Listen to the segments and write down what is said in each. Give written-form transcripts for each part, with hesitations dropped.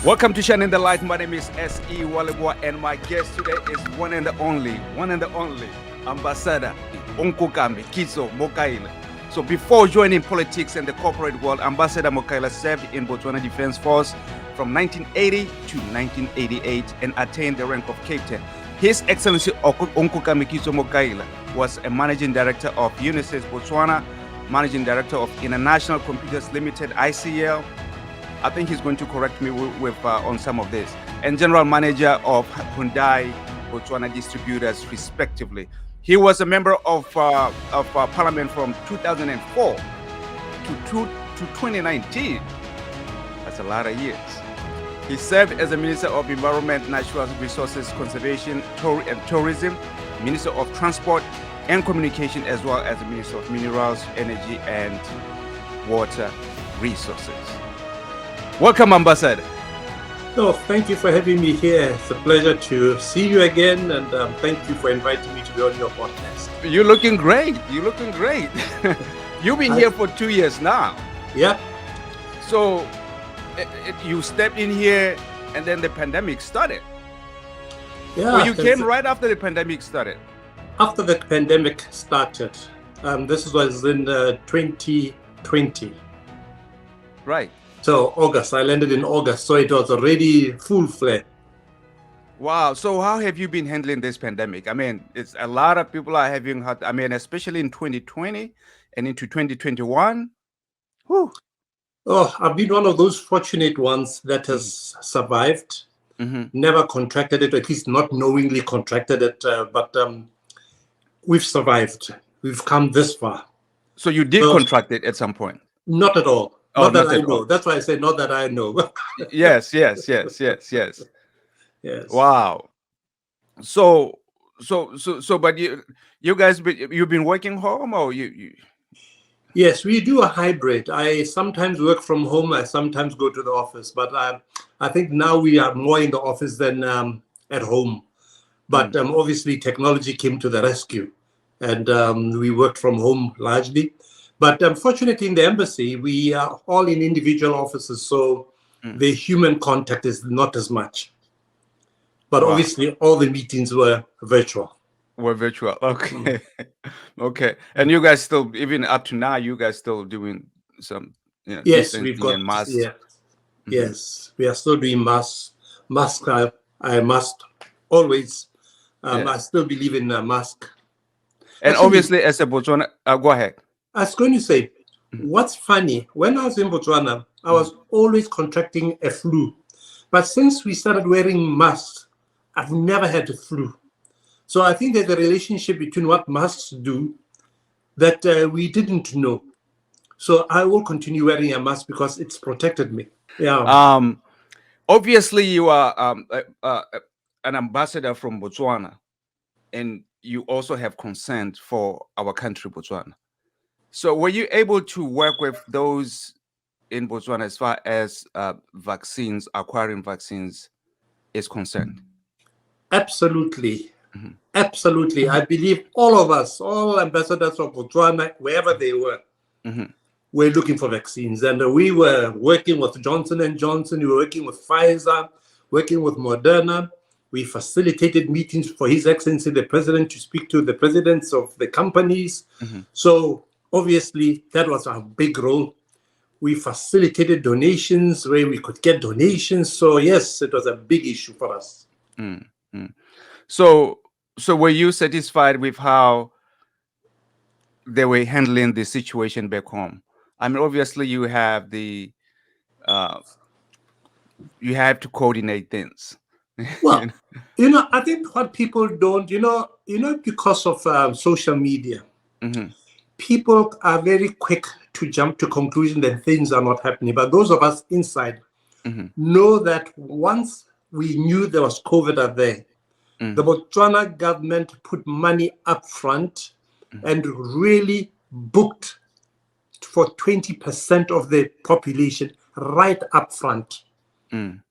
Welcome to Shining the Light. My name is S.E. Walibwa, and my guest today is one and the only, Ambassador Unkukambi Kitso Mokaila. So before joining politics and the corporate world, Ambassador Mokaila served in Botswana Defense Force from 1980 to 1988 and attained the rank of captain. His Excellency Unkukambi Kitso Mokaila was a managing director of Unisys Botswana, managing director of International Computers Limited, ICL. I think he's going to correct me with on some of this. And general manager of Hyundai Botswana Distributors, respectively. He was a member of Parliament from 2004 to 2019. That's a lot of years. He served as a Minister of Environment, Natural Resources Conservation and Tourism, Minister of Transport and Communication, as well as the Minister of Minerals, Energy and Water Resources. Welcome, Ambassador. No, thank you for having me here. It's a pleasure to see you again, and thank you for inviting me to be on your podcast. You're looking great. You're looking great. You've been here for 2 years now. Yeah. So you stepped in here, and then the pandemic started. Yeah. Well, you came right after the pandemic started. After the pandemic started, this was in 2020. Right. So August, I landed in August, so it was already full flare. Wow. So how have you been handling this pandemic? I mean, it's a lot of people are having, I mean, especially in 2020 and into 2021. Whew. Oh, I've been one of those fortunate ones that has survived, never contracted it, or at least not knowingly contracted it, but we've survived. We've come this far. So you did contract it at some point? Not at all. Oh, not that I know. That's why I say not that I know. Yes. Wow. So, but you guys, you've been working home, or you? Yes, we do a hybrid. I sometimes work from home. I sometimes go to the office, but I think now we are more in the office than at home. But obviously, technology came to the rescue, and we worked from home largely. But unfortunately, in the embassy, we are all in individual offices, so the human contact is not as much. But obviously, all the meetings were virtual. Okay. Okay. And you guys still, even up to now, you guys still doing some, yes, we've got masks. Yeah. Yes, we are still doing masks. Mask, I must always. I still believe in a mask. And actually, obviously, as a Botswana, go ahead. I was going to say, what's funny, when I was in Botswana, I was always contracting a flu. But since we started wearing masks, I've never had a flu. So I think there's a relationship between what masks do that we didn't know. So I will continue wearing a mask because it's protected me. Yeah. Obviously, you are an ambassador from Botswana, and you also have consent for our country, Botswana. So were you able to work with those in Botswana as far as vaccines, acquiring vaccines is concerned? Absolutely. Absolutely. I believe all of us, all ambassadors of Botswana, wherever they were looking for vaccines. And we were working with Johnson & Johnson, we were working with Pfizer, working with Moderna. We facilitated meetings for His Excellency, the President, to speak to the presidents of the companies. So obviously, that was our big role. We facilitated donations where we could get donations. So yes, it was a big issue for us. So were you satisfied with how they were handling the situation back home? I mean, obviously, you have the you have to coordinate things. Well, I think what people don't, because of social media, people are very quick to jump to conclusion that things are not happening. But those of us inside know that once we knew there was COVID out there, the Botswana government put money up front and really booked for 20% of the population right up front.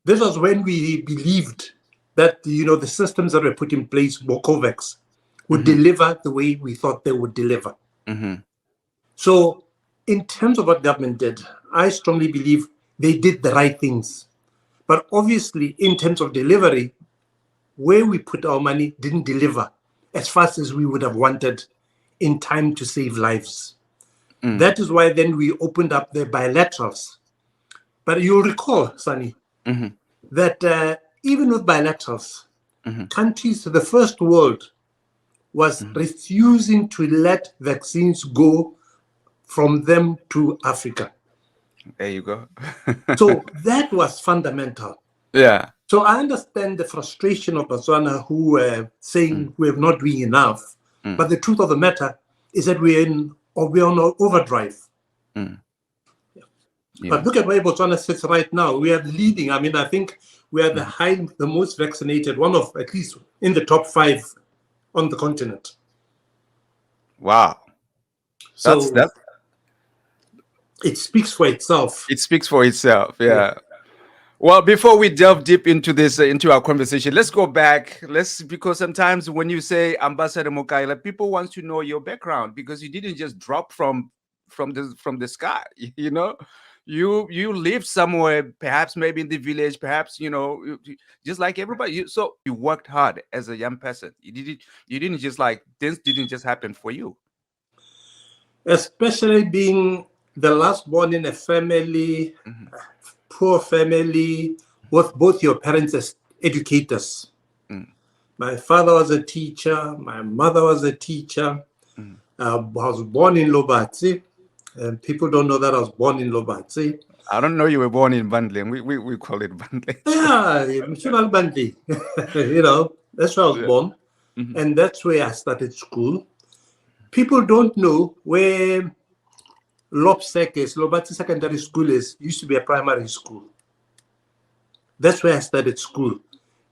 This was when we believed that the systems that were put in place for COVAX would deliver the way we thought they would deliver. So in terms of what government did, I strongly believe they did the right things. But obviously, in terms of delivery, where we put our money didn't deliver as fast as we would have wanted in time to save lives. That is why then we opened up the bilaterals. But you'll recall, Sunny, that even with bilaterals, countries of the first world was refusing to let vaccines go from them to Africa. There you go. So that was fundamental. Yeah. So I understand the frustration of Botswana who were saying we're not doing enough. But the truth of the matter is that we're on overdrive. Yeah. But look at where Botswana sits right now. We are leading. I mean, I think we are the most vaccinated, one of at least in the top 5 on the continent. Wow. So That's it speaks for itself. it speaks for itself. Yeah. Well, before we delve deep into this, into our conversation, let's go back. Because sometimes when you say Ambassador Mokaila, people want to know your background because you didn't just drop from the sky. You know, you lived somewhere, perhaps maybe in the village, perhaps just like everybody. So you worked hard as a young person. You didn't just this didn't just happen for you. Especially being the last born in a family, poor family, with both your parents as educators. My father was a teacher. My mother was a teacher. I was born in Lobatse. And people don't know that I was born in Lobatse. I don't know you were born in Bandle. We call it Bandle. Yeah, Mishunal Bandi. That's where I was born. And that's where I started school. People don't know where Lopsek is, Lobatse Secondary School used to be a primary school. That's where I started school.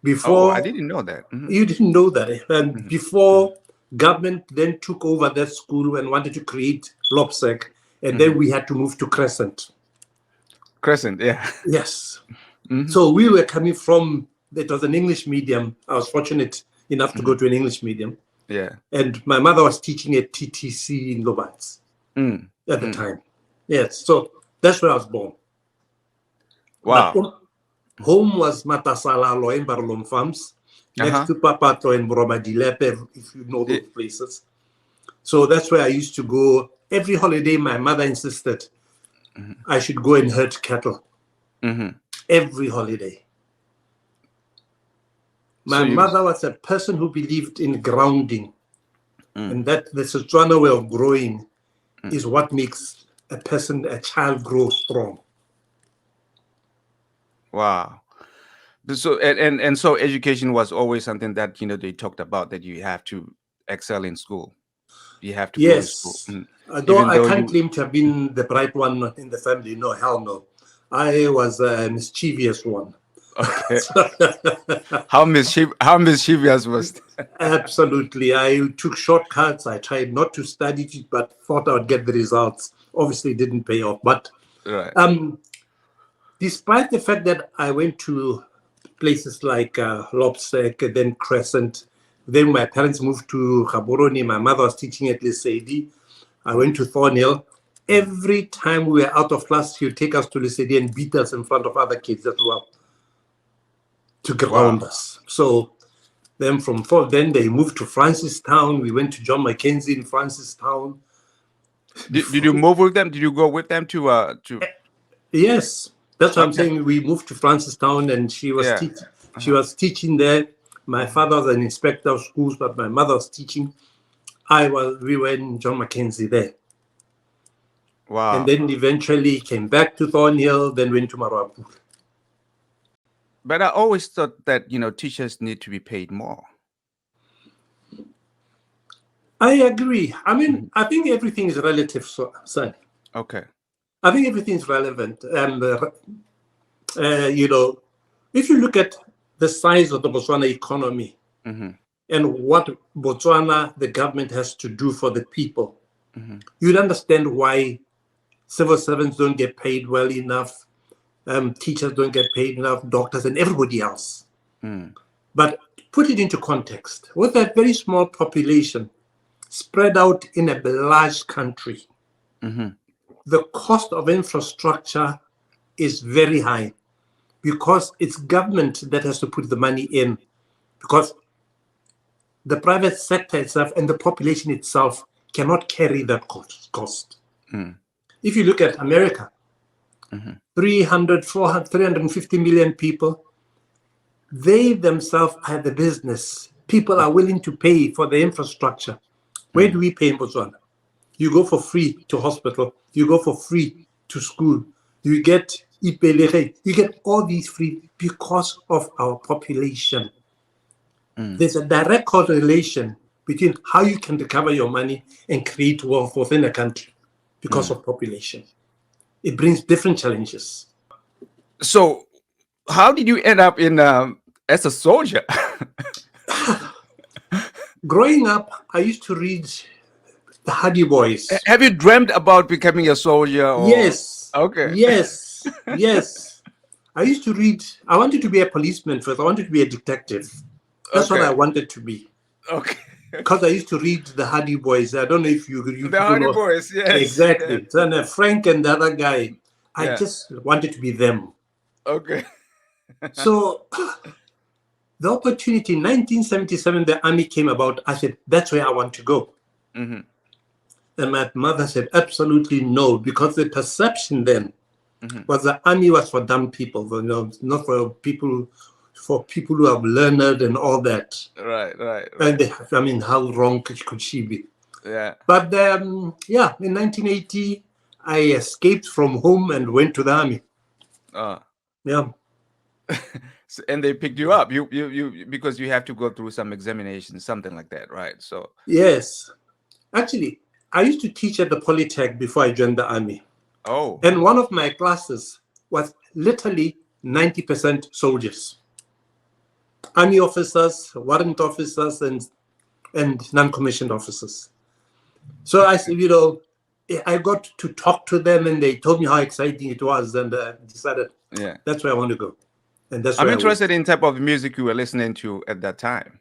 Before I didn't know that. You didn't know that. And before government then took over that school and wanted to create Lopsek, and then we had to move to Crescent. Crescent, yeah. Yes. So we were coming from, it was an English medium. I was fortunate enough to go to an English medium. Yeah. And my mother was teaching at TTC in Lobats at the time. Yes. So that's where I was born. Wow. But home was Matasalalo in Barlon Farms, next to Papato and Borobadilepe, if you know those places. So that's where I used to go. Every holiday, my mother insisted I should go and herd cattle. Every holiday. My mother was a person who believed in grounding, and that the Setswana way of growing is what makes a child grow strong. Wow. So and so education was always something that they talked about, that you have to excel in school. You have to go to school. Although I can't claim to have been the bright one in the family. No, hell no. I was a mischievous one. Okay. How mischievous was that? Absolutely. I took shortcuts. I tried not to study it, but thought I would get the results. Obviously, it didn't pay off. But despite the fact that I went to places like Lopsek, then Crescent, then my parents moved to Gaborone. My mother was teaching at Lesedi. I went to Thornhill. Every time we were out of class, she would take us to Lesedi and beat us in front of other kids as well to ground us. So then then they moved to Francistown. We went to John Mackenzie in Francistown. Did you move with them? Did you go with them to? Yes, that's what I'm saying. We moved to Francistown, and she was she was teaching there. My father was an inspector of schools, but my mother was teaching. We were in John Mackenzie there. Wow. And then eventually came back to Thornhill, then went to Marapu. But I always thought that teachers need to be paid more. I agree. I mean, I think everything is relative, son. Okay. I think everything is relevant. And, if you look at the size of the Botswana economy and what Botswana, the government, has to do for the people, you'd understand why civil servants don't get paid well enough, teachers don't get paid enough, doctors, and everybody else. But put it into context. With that very small population spread out in a large country, the cost of infrastructure is very high. because it's government that has to put the money in, because the private sector itself and the population itself cannot carry that cost. If you look at America, 300, 400, 350 million people, they themselves are the business. People are willing to pay for the infrastructure. Where do we pay in Botswana? You go for free to hospital. You go for free to school. You get ipelere. You get all these free because of our population. There's a direct correlation between how you can recover your money and create wealth within a country because of population. It brings different challenges. So, how did you end up in as a soldier? Growing up, I used to read the Hardy Boys. Have you dreamt about becoming a soldier? Or... Yes. Okay. Yes. Yes. I used to read. I wanted to be a policeman first. I wanted to be a detective. That's what I wanted to be. Okay. Because I used to read the Hardy Boys. I don't know if you the Hardy know. Boys, yes. Exactly. Yes. Then Frank and the other guy, I just wanted to be them. Okay. So the opportunity in 1977, the army came about. I said, that's where I want to go. And my mother said, absolutely no, because the perception then was the army was for dumb people, not for people who are learned and all that. Right. And how wrong could she be? Yeah. But in 1980, I escaped from home and went to the army. Yeah. And they picked you up. You because you have to go through some examinations, something like that, right? So yes, actually, I used to teach at the Polytech before I joined the army. Oh. And one of my classes was literally 90% soldiers, army officers, warrant officers, and non-commissioned officers. So I said, I got to talk to them, and they told me how exciting it was, and decided, that's where I want to go. And that's I'm interested in type of music you were listening to at that time.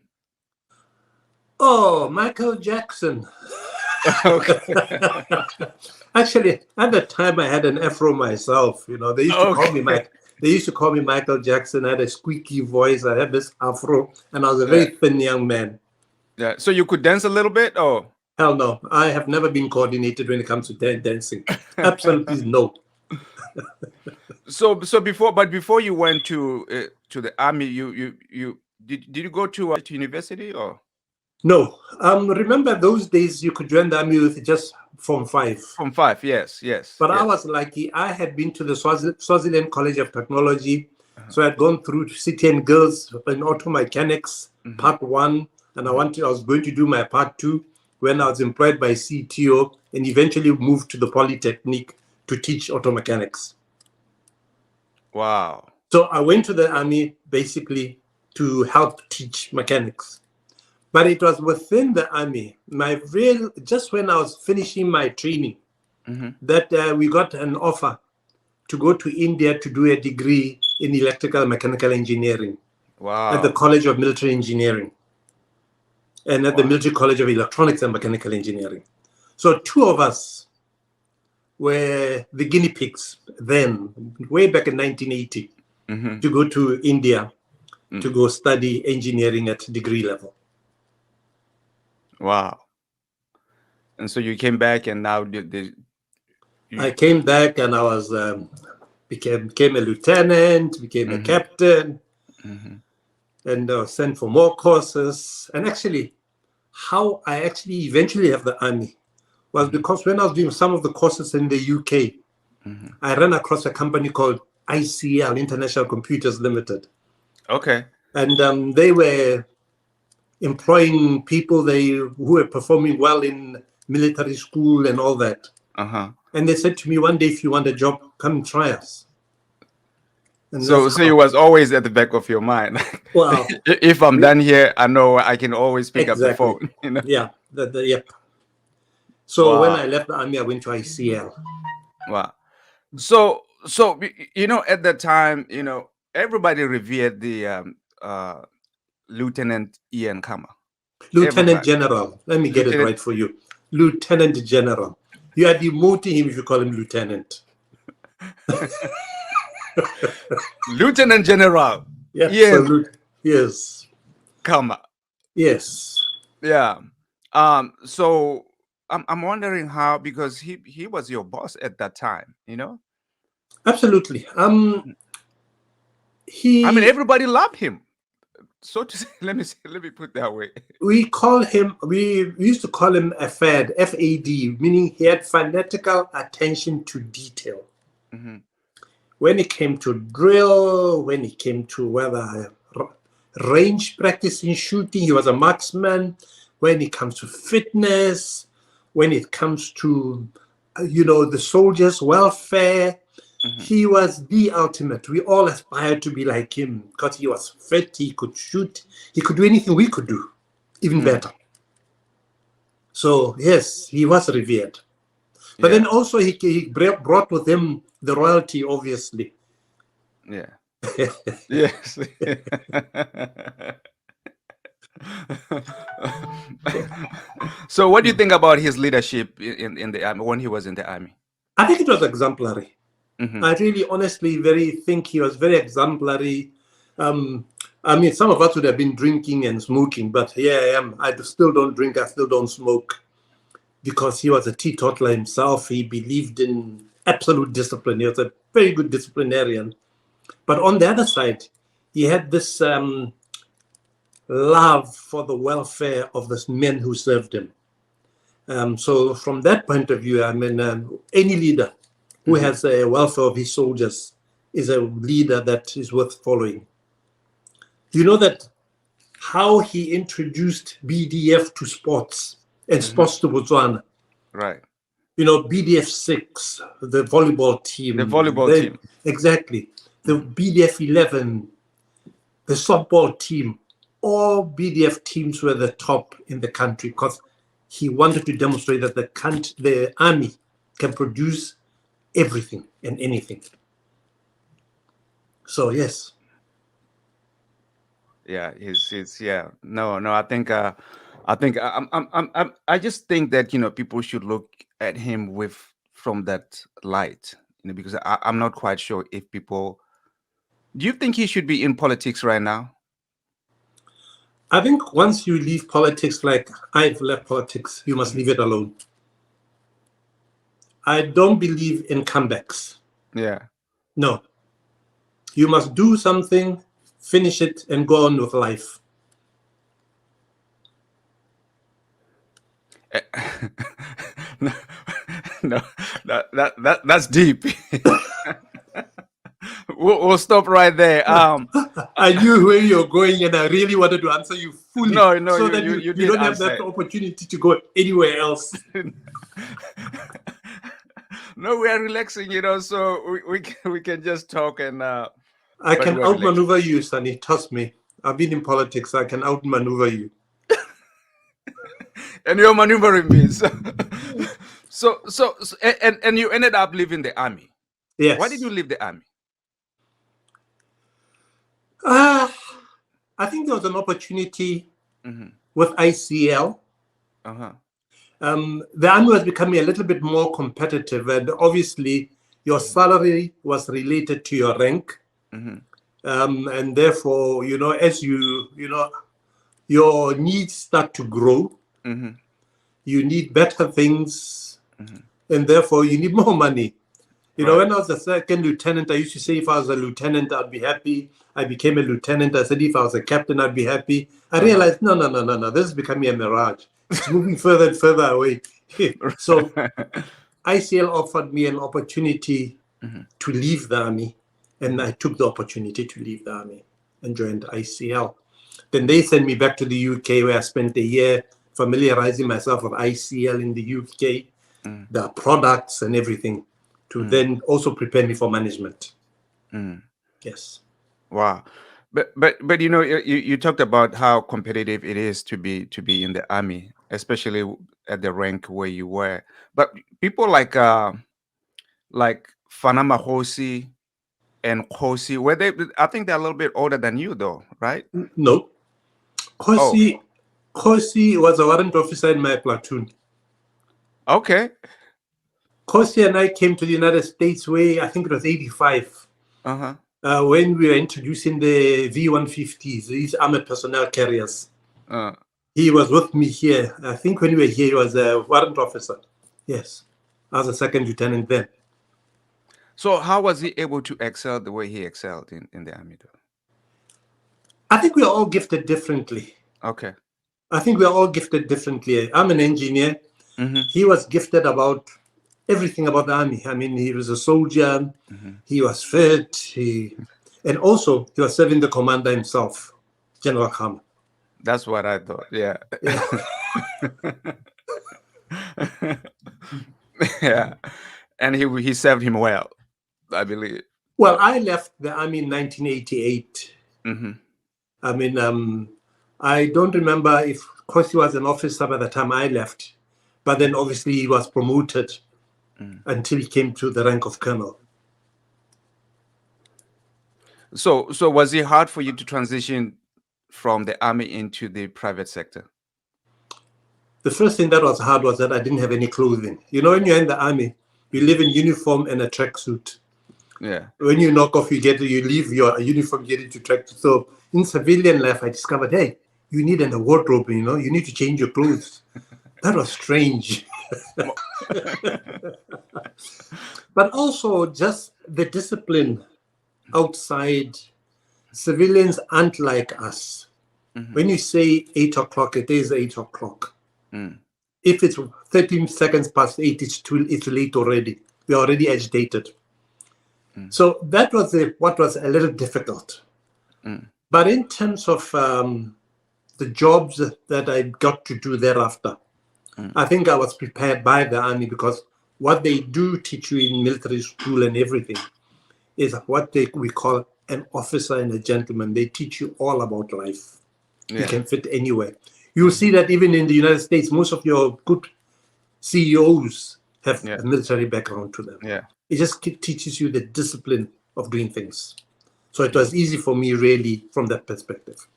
Oh, Michael Jackson. Okay. Actually, at the time I had an afro myself. They used to call me They used to call me Michael Jackson. I had a squeaky voice. I had this afro, and I was a very thin young man. Yeah. So you could dance a little bit, or? Hell no. I have never been coordinated when it comes to dancing. Absolutely no. So before you went to the army, did you go to university or? No. Remember those days you could join the army with just Form 5. Form 5, yes. But I was lucky. I had been to the Swaziland College of Technology. So I had gone through City and Girls in auto mechanics, part 1, and I was going to do my part 2 when I was employed by CTO and eventually moved to the Polytechnic to teach auto mechanics. Wow. So I went to the army basically to help teach mechanics. But it was within the army, just when I was finishing my training, that we got an offer to go to India to do a degree in electrical and mechanical engineering. Wow. At the College of Military Engineering and at the Military College of Electronics and Mechanical Engineering. So 2 of us were the guinea pigs then, way back in 1980, to go to India to go study engineering at degree level. Wow. And so you came back, and now I came back, and I was became a lieutenant, became a captain, and sent for more courses. And actually, how I actually eventually left the army was because when I was doing some of the courses in the UK, I ran across a company called ICL, International Computers Limited. Okay. And they were employing people who were performing well in military school and all that. And they said to me one day, if you want a job, come and try us. And so it was always at the back of your mind. Well, if I'm done here, I know I can always pick up the phone. Yeah. Yep. So when I left the army, I went to ICL. Wow. So at that time, everybody revered the Lieutenant Ian Khama. Lieutenant General. Let me get it right for you. Lieutenant General. You are demoting him if you call him lieutenant. Lieutenant General. Yeah, Yes. salute. Yes. Khama. Yes. Yeah. So I'm wondering how, because he was your boss at that time, you know? Absolutely. I mean, He everybody loved him. So to say, let me put that way. we used to call him a fad, FAD, meaning he had fanatical attention to detail. Hmm. When it came to drill, when it came to whether range practicing shooting, he was a marksman. When it comes to fitness, when it comes to the soldiers' welfare, Hmm. he was the ultimate. We all aspired to be like him because he was fit, he could shoot, he could do anything we could do, even better. So yes, he was revered. But then Yeah. also he brought with him the royalty, obviously. Yeah. Yes. So what do you think about his leadership in the army when he was in the army? I think it was exemplary. Hmm. I really honestly think he was very exemplary. I mean, some of us would have been drinking and smoking, but here I am. I still don't drink, I still don't smoke, because he was a teetotaler himself. He believed in absolute discipline. He was a very good disciplinarian. But on the other side, he had this love for the welfare of the men who served him. So from that point of view, I mean, any leader who has a welfare of his soldiers is a leader that is worth following. You know that how he introduced BDF to sports and sports to Botswana. Right. You know, BDF 6, the volleyball team. The volleyball team. Exactly. The BDF 11, the softball team. All BDF teams were the top in the country because he wanted to demonstrate that the army can produce everything and anything. So yes. Yeah, he's yeah. No, I think I just think that people should look at him from that light, because I'm not quite sure if people. Do you think he should be in politics right now? I think once you leave politics, like I've left politics, you must leave it alone. I don't believe in comebacks. Yeah. No. You must do something, finish it, and go on with life. No, no, that's deep. We'll stop right there. I knew where you're going, and I really wanted to answer you fully, No, so you that you you did don't have answer that it. opportunity to go anywhere else. No, we are relaxing, so we can just talk and. I But can we're relaxing. outmaneuver you, Sonny. Trust me. I've been in politics. I can outmaneuver you. And you're maneuvering me. And you ended up leaving the army. Yes. Why did you leave the army? I think there was an opportunity with ICL. Uh-huh. The army was becoming a little bit more competitive, and obviously your salary was related to your rank. And therefore, as your needs start to grow, you need better things, and therefore you need more money. When I was a second lieutenant, I used to say if I was a lieutenant, I'd be happy. I became a lieutenant. I said if I was a captain, I'd be happy. I realized, no. This is becoming a mirage. It's moving further and further away. So ICL offered me an opportunity to leave the army, and I took the opportunity to leave the army and joined ICL. Then they sent me back to the UK, where I spent a year familiarizing myself with ICL in the UK, the products and everything, to then also prepare me for management. Yes. Wow. But you talked about how competitive it is to be in the army, especially at the rank where you were. But people like Fanama Hosi and Kosi, I think they're a little bit older than you though, right? No. Kosi was a warrant officer in my platoon. Okay. Kosi and I came to the United States way, I think it was 85. Uh-huh. When we were introducing the V-150s, these armored personnel carriers. He was with me here. I think when we were here, he was a warrant officer. Yes, I was a second lieutenant then. So how was he able to excel the way he excelled in the army, though? I think we are all gifted differently. Okay. I think we are all gifted differently. I'm an engineer. He was gifted about everything about the army. I mean, he was a soldier. He was fit. And also, he was serving the commander himself, General Khama. That's what I thought. Yeah. Yeah. And he served him well, I believe. Well, I left the army in 1988. I mean, I don't remember if, of course, he was an officer by the time I left, but then obviously he was promoted until he came to the rank of colonel. So was it hard for you to transition from the army into the private sector? The first thing that was hard was that I didn't have any clothing. You know, when you're in the army, you live in uniform and a tracksuit. Yeah. When you knock off, you leave your uniform, get into tracksuit. So in civilian life, I discovered, hey, you need a wardrobe, you know, you need to change your clothes. That was strange. But also just the discipline outside. Civilians aren't like us. When you say 8 o'clock, it is 8 o'clock. If it's 13 seconds past 8, it's late already. We're already agitated. So that was what was a little difficult. But in terms of the jobs that I got to do thereafter, I think I was prepared by the army, because what they do teach you in military school and everything is what we call an officer and a gentleman. They teach you all about life. You can fit anywhere. You'll see that even in the United States, most of your good CEOs have a military background to them. It just teaches you the discipline of doing things. So it was easy for me, really, from that perspective.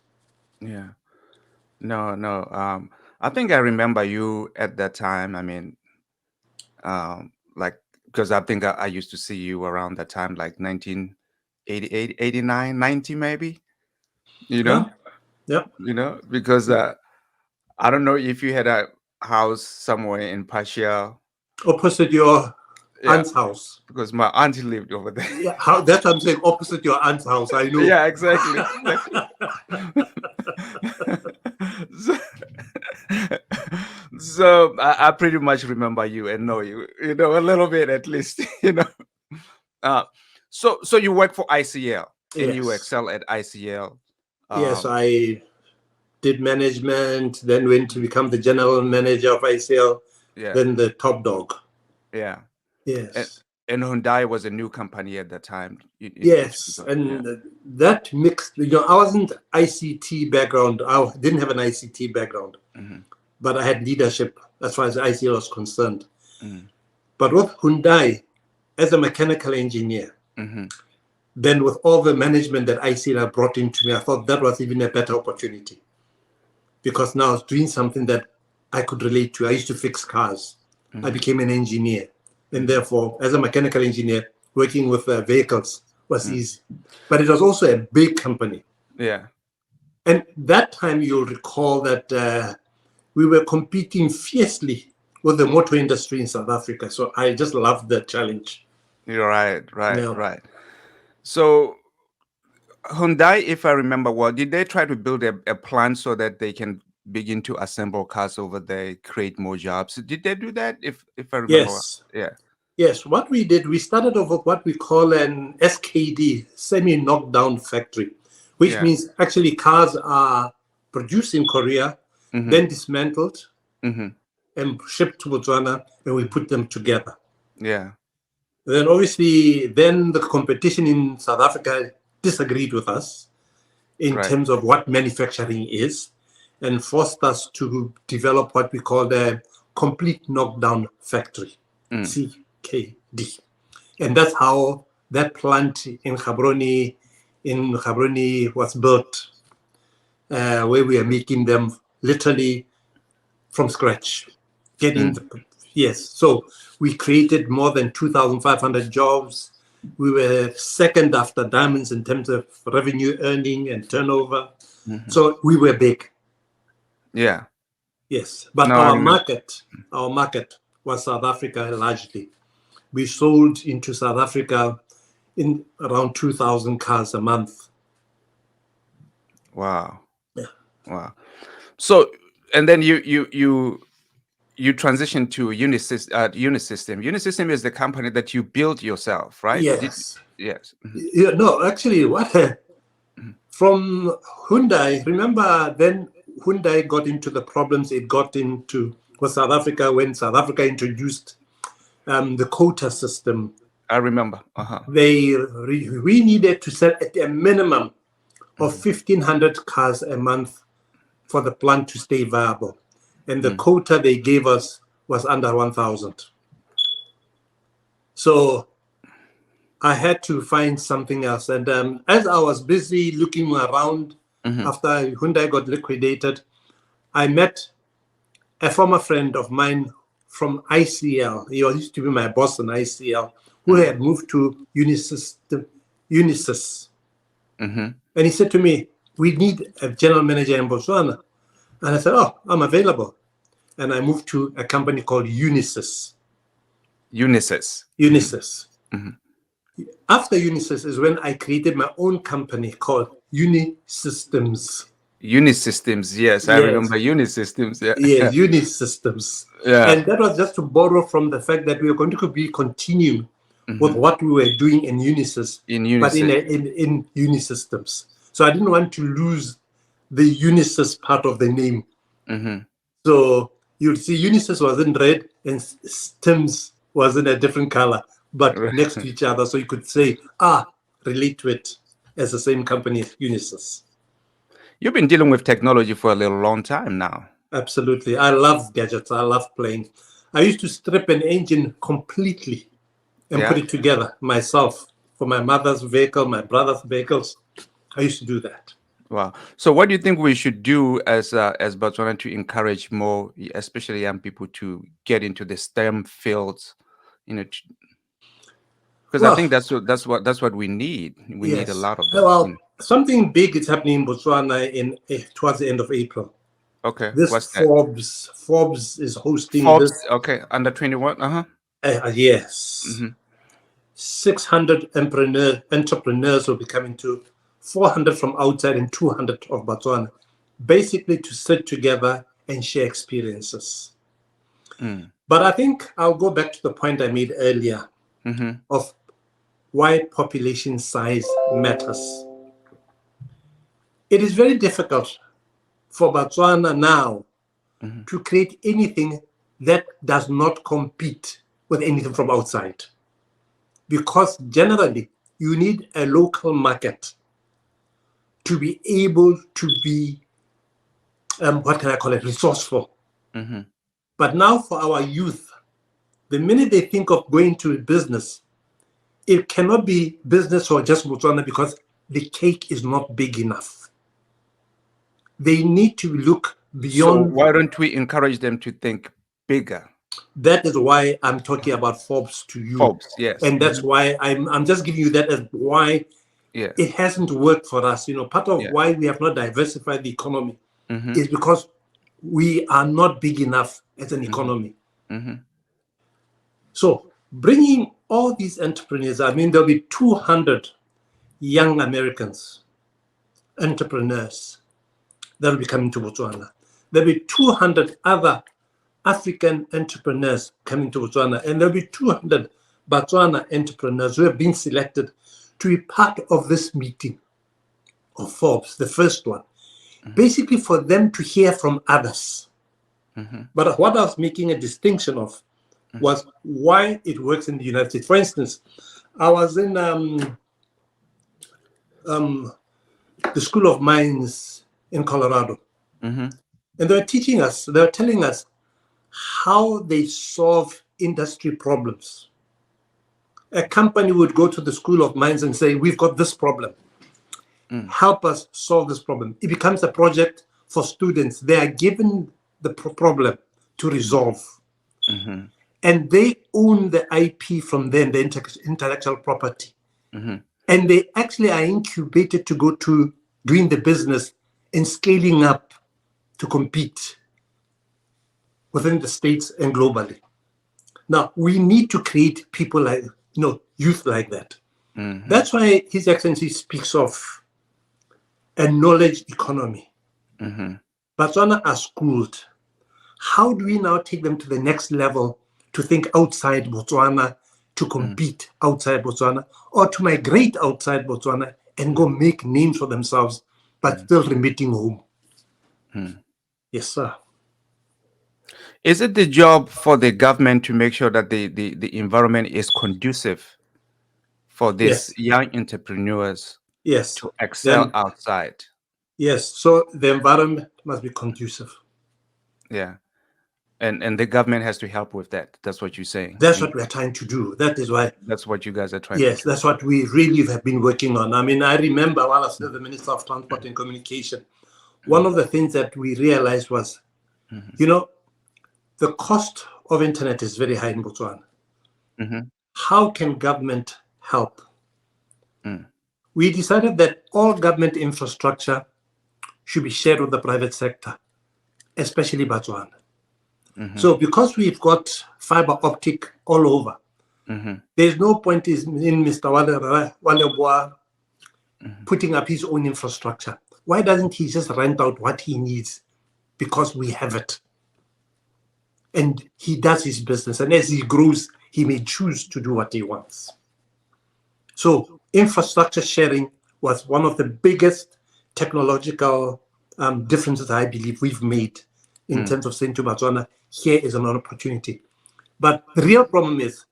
Yeah. No. I think I remember you at that time. I mean, like, because I think I used to see you around that time, like 1988, 89, 90 maybe, you know? Yeah. You know, because I don't know if you had a house somewhere in Pasha. Opposite your aunt's house. Because my auntie lived over there. Yeah, that's what I'm saying, opposite your aunt's house, I know. Yeah, exactly. So I pretty much remember you and know you, you know, a little bit at least, you know. So you work for ICL and you excel at ICL. Yes, I did management, then went to become the general manager of ICL, then the top dog. Yeah. Yes. And Hyundai was a new company at that time. Yes, and that mixed, you know, I wasn't ICT background. I didn't have an ICT background, but I had leadership as far as ICL was concerned. But with Hyundai, as a mechanical engineer, then with all the management that ICL brought into me, I thought that was even a better opportunity, because now I was doing something that I could relate to. I used to fix cars. I became an engineer. And therefore, as a mechanical engineer, working with vehicles was easy. But it was also a big company. Yeah. And that time, you'll recall that we were competing fiercely with the motor industry in South Africa. So I just loved the challenge. You're right. So Hyundai, if I remember well, did they try to build a plant so that they can begin to assemble cars over there, create more jobs? Did they do that? If I remember yes. Well? Yeah. Yes, what we did, we started off with what we call an SKD, semi-knockdown factory, which means actually cars are produced in Korea, then dismantled and shipped to Botswana, and we put them together. Yeah. Then obviously, then the competition in South Africa disagreed with us in terms of what manufacturing is, and forced us to develop what we call the complete knockdown factory, CKD. And that's how that plant in Gaborone was built, where we are making them literally from scratch. So we created more than 2,500 jobs. We were second after diamonds in terms of revenue earning and turnover. So we were big. Yeah. Yes. But No, I our remember. market was South Africa largely. We sold into South Africa in around 2,000 cars a month. Wow. Yeah. Wow. So, and then you transitioned to Unisys, Unisystem. Unisystem is the company that you built yourself, right? Yes. Yes. Yeah, no, actually, what from Hyundai, remember then Hyundai got into the problems it got into with South Africa when South Africa introduced the quota system. I remember. We needed to sell at a minimum of 1,500 cars a month for the plant to stay viable. And the quota they gave us was under 1,000. So I had to find something else. And as I was busy looking around after Hyundai got liquidated, I met a former friend of mine from ICL. He used to be my boss in ICL, who had moved to Unisys. And he said to me, we need a general manager in Botswana. And I said, oh, I'm available. And I moved to a company called Unisys. Unisys. After Unisys is when I created my own company called Unisystems. Unisystems, yes. I remember Unisystems. Yeah. Yes, Unisystems. Yeah. And that was just to borrow from the fact that we were going to be continuing with what we were doing in Unisys, but in Unisystems. So I didn't want to lose the Unisys part of the name. So you'll see Unisys was in red and Stems was in a different color, but next to each other. So you could say, relate to it as the same company as Unisys. You've been dealing with technology for a little long time now. Absolutely. I love gadgets. I love playing. I used to strip an engine completely and put it together myself for my mother's vehicle, my brother's vehicles. I used to do that. Wow. So what do you think we should do as Botswana to encourage more, especially young people, to get into the STEM fields? Because I think that's what we need. We need a lot of that. Well, something big is happening in Botswana towards the end of April. Okay. This What's that? Forbes is hosting Forbes, this. okay, under 21. Yes. 600 entrepreneurs will be coming to 400 from outside and 200 of Botswana, basically to sit together and share experiences. But I think I'll go back to the point I made earlier of why population size matters. It is very difficult for Botswana now to create anything that does not compete with anything from outside. Because generally, you need a local market to be able to be, resourceful. But now for our youth, the minute they think of going to business, it cannot be business for just Botswana because the cake is not big enough. They need to look beyond. So why don't we encourage them to think bigger? That is why I'm talking about Forbes to you. Forbes, yes. And that's why I'm just giving you that as why it hasn't worked for us. Part of why we have not diversified the economy is because we are not big enough as an economy. So bringing all these entrepreneurs, there'll be 200 young Americans, entrepreneurs, that'll be coming to Botswana. There'll be 200 other African entrepreneurs coming to Botswana, and there'll be 200 Botswana entrepreneurs who have been selected to be part of this meeting of Forbes, the first one, basically for them to hear from others. But what I was making a distinction of was why it works in the United States. For instance, I was in the School of Mines in Colorado, and they were teaching us, they were telling us how they solve industry problems. A company would go to the School of Mines and say, we've got this problem. Help us solve this problem. It becomes a project for students. They are given the problem to resolve. And they own the IP from them, the intellectual property. And they actually are incubated to go to doing the business and scaling up to compete within the states and globally. Now, we need to create people like, youth like that. That's why His Excellency speaks of a knowledge economy. Botswana are schooled. How do we now take them to the next level to think outside Botswana, to compete outside Botswana, or to migrate outside Botswana and go make names for themselves, but still remitting home? Yes, sir. Is it the job for the government to make sure that the environment is conducive for these young entrepreneurs to excel outside? Yes, so the environment must be conducive. Yeah. And the government has to help with that. That's what you're saying. That's what we're trying to do. That is why. That's what you guys are trying to do. Yes, that's what we really have been working on. I mean, I remember while I was the Minister of Transport and Communication, one of the things that we realized was, the cost of internet is very high in Botswana. How can government help? We decided that all government infrastructure should be shared with the private sector, especially Botswana. So because we've got fiber optic all over, there's no point in Mr. Waleboa putting up his own infrastructure. Why doesn't he just rent out what he needs? Because we have it. And he does his business. And as he grows, he may choose to do what he wants. So infrastructure sharing was one of the biggest technological differences I believe we've made in terms of saying to Botswana, here is an opportunity. But the real problem is,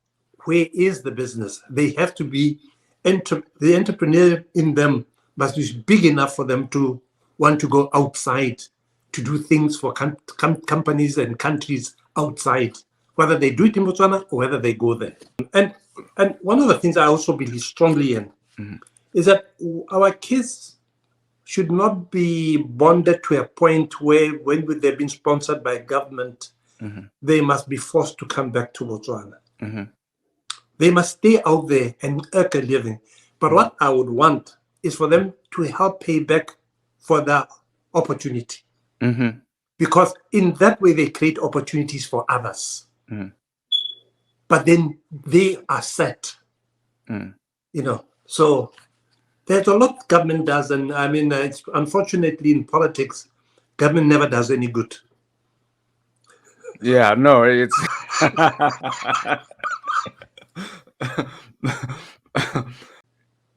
where is the business? They have to be, the entrepreneur in them must be big enough for them to want to go outside to do things for companies and countries outside, whether they do it in Botswana or whether they go there. And one of the things I also believe strongly in is that our kids should not be bonded to a point where, when they've been sponsored by government, they must be forced to come back to Botswana. They must stay out there and earn a living. But what I would want is for them to help pay back for the opportunity. Because in that way, they create opportunities for others. But then they are set, So there's a lot government does. And I mean, it's unfortunately in politics, government never does any good. Yeah, no, it's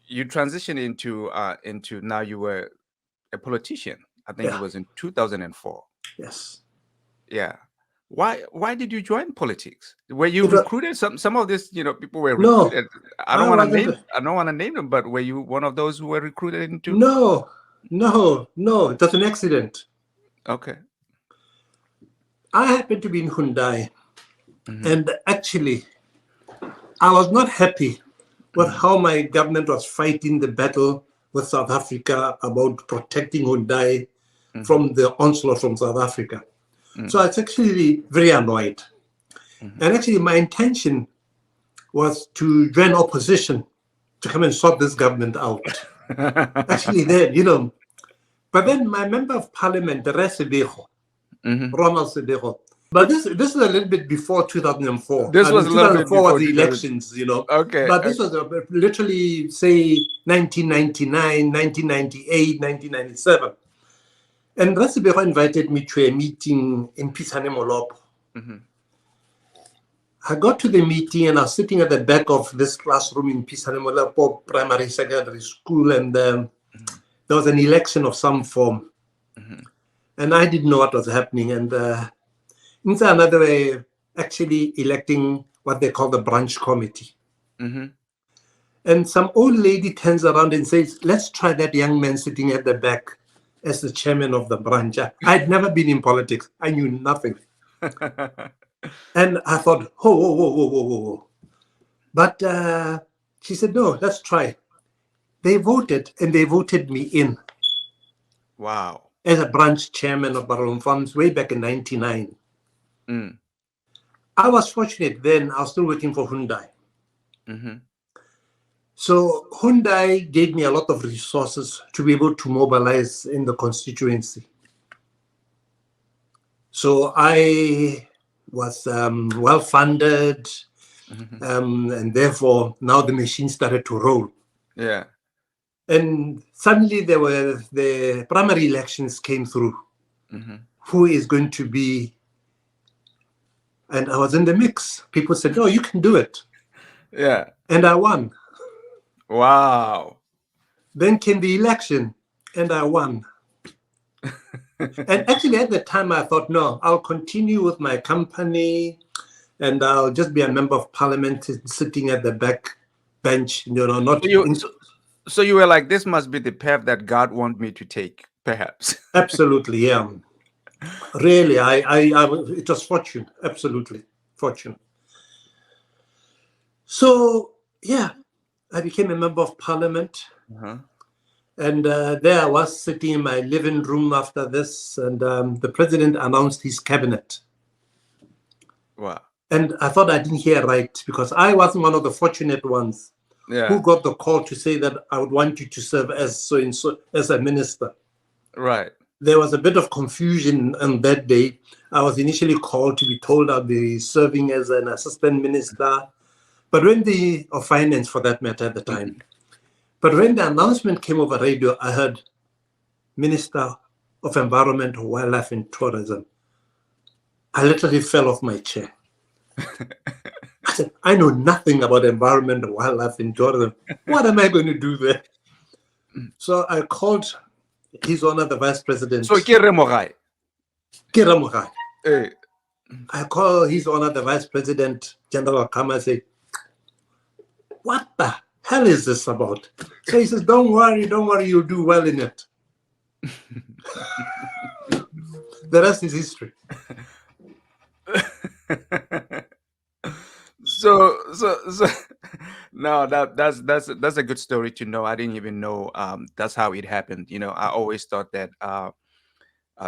you transitioned into now you were a politician. I think it was in 2004. Yes. Yeah. Why did you join politics? Were you recruited? Some of this, people were recruited. No, I don't want to name them, but were you one of those who were recruited into? No. It was an accident. Okay. I happened to be in Hyundai, and actually, I was not happy with how my government was fighting the battle with South Africa about protecting Hyundai from the onslaught from South Africa. So I was actually very annoyed. And actually, my intention was to join opposition to come and sort this government out. Actually, then, but then my member of parliament, Ronald Sedejo. But this is a little bit before 2004. This was 2004 was the elections, Okay. But this was literally, say, 1999, 1998, 1997. And Rasibero invited me to a meeting in Pisane Molopo. I got to the meeting and I was sitting at the back of this classroom in Pisane Molopo Primary Secondary School, and there was an election of some form. And I didn't know what was happening. And inside they were actually electing what they call the branch committee. And some old lady turns around and says, let's try that young man sitting at the back as the chairman of the branch. I'd never been in politics. I knew nothing. And I thought, whoa. But she said, no, let's try. They voted, and they voted me in. Wow. As a branch chairman of Barron Farms way back in 99. I was fortunate then. I was still working for Hyundai. So Hyundai gave me a lot of resources to be able to mobilize in the constituency. So I was well funded, and therefore now the machine started to roll. Yeah. And suddenly the primary elections came through. Who is going to be? And I was in the mix. People said, "No, you can do it." Yeah. And I won. Wow. Then came the election, and I won. And actually, at the time, I thought, no, I'll continue with my company, and I'll just be a member of parliament sitting at the back bench, not. So you were like, this must be the path that God want me to take, perhaps. Absolutely, yeah. Really, it was fortune, absolutely fortune. So, yeah, I became a member of parliament. And there I was sitting in my living room after this, and the president announced his cabinet. Wow. And I thought I didn't hear right, because I wasn't one of the fortunate ones who got the call to say that I would want you to serve as so as a minister. Right. There was a bit of confusion on that day. I was initially called to be told I'd be serving as an assistant minister, of finance for that matter at the time. But when the announcement came over radio, I heard Minister of Environment, Wildlife and Tourism. I literally fell off my chair. I said, I know nothing about environment, wildlife and tourism. What am I going to do there? So I called His Honor the Vice President. So Kiramogai. I called His Honor the Vice President, General Khama, and say, what the hell is this about? So he says, don't worry, you'll do well in it. The rest is history. So no, that's a good story to know. I didn't even know that's how it happened. I always thought that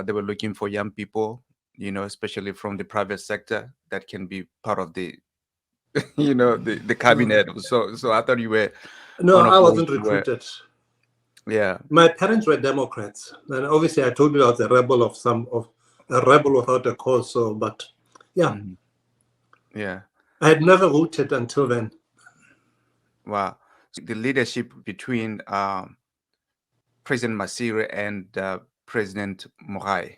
they were looking for young people, especially from the private sector that can be part of the the cabinet. So I thought you were. No, I wasn't recruited. Yeah. My parents were Democrats, and obviously I told you I was a rebel a rebel without a cause. So, but yeah. Yeah. I had never voted until then. Wow. The leadership between President Masisi and President Mokaila.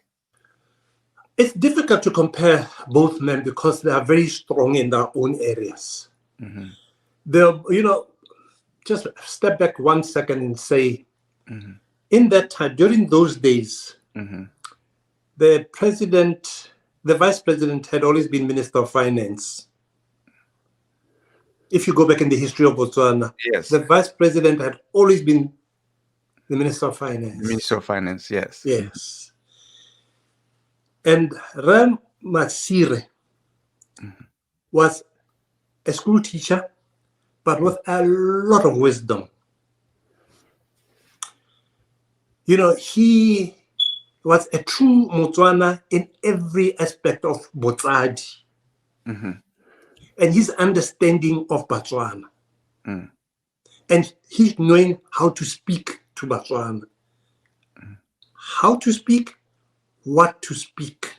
It's difficult to compare both men because they are very strong in their own areas. Just step back 1 second and say, in that time, during those days, the vice president had always been Minister of Finance. If you go back in the history of Botswana, yes, the vice president had always been the Minister of Finance. Minister of Finance, yes. Yes. And Ram Masisi was a school teacher, but with a lot of wisdom. He was a true Motswana in every aspect of Botsadi. And his understanding of Botswana. And he's knowing how to speak to Botswana. How to speak, what to speak.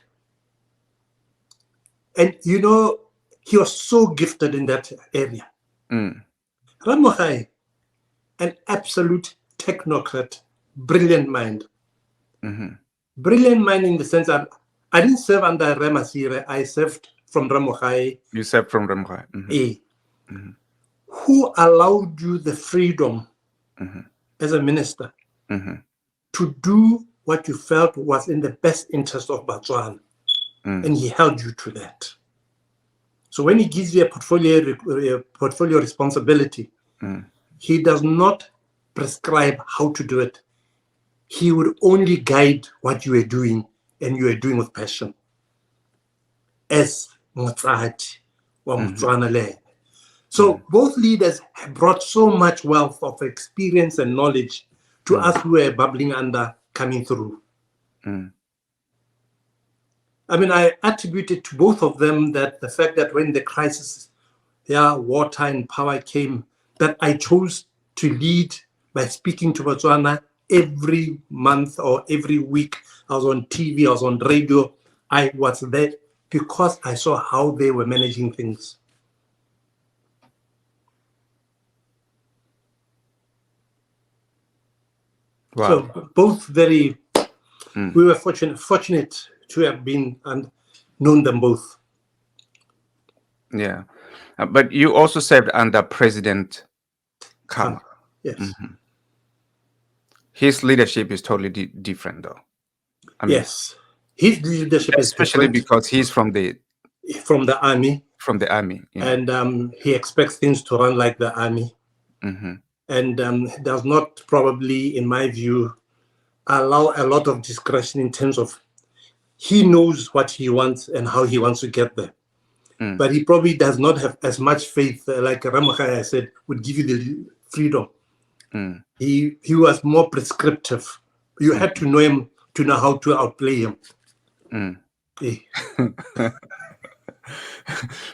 And he was so gifted in that area. Ramogai, an absolute technocrat, brilliant mind. Brilliant mind in the sense that I didn't serve under Masisi, I served from Ramogai. You served from Ramogai. Who allowed you the freedom as a minister to do what you felt was in the best interest of Botswana. And he held you to that. So when he gives you a portfolio responsibility, he does not prescribe how to do it. He would only guide what you are doing, and you are doing with passion. As Motsadi or Motswana land. So both leaders have brought so much wealth of experience and knowledge to us who are bubbling under coming through. I mean, I attribute it to both of them that the fact that when the crisis, wartime power came, that I chose to lead by speaking to Botswana every month or every week. I was on TV, I was on radio. I was there because I saw how they were managing things. Wow. So both very, we were fortunate to have been and known them both. Yeah. But you also served under President Khama. Yes. His leadership is totally different, though. I mean, Yes. His leadership is especially different because he's from the army. From the army. Yeah. And he expects things to run like the army. And does not probably, in my view, allow a lot of discretion in terms of he knows what he wants and how he wants to get there. But he probably does not have as much faith, like Ramachaya said, would give you the freedom. He was more prescriptive. You had to know him to know how to outplay him.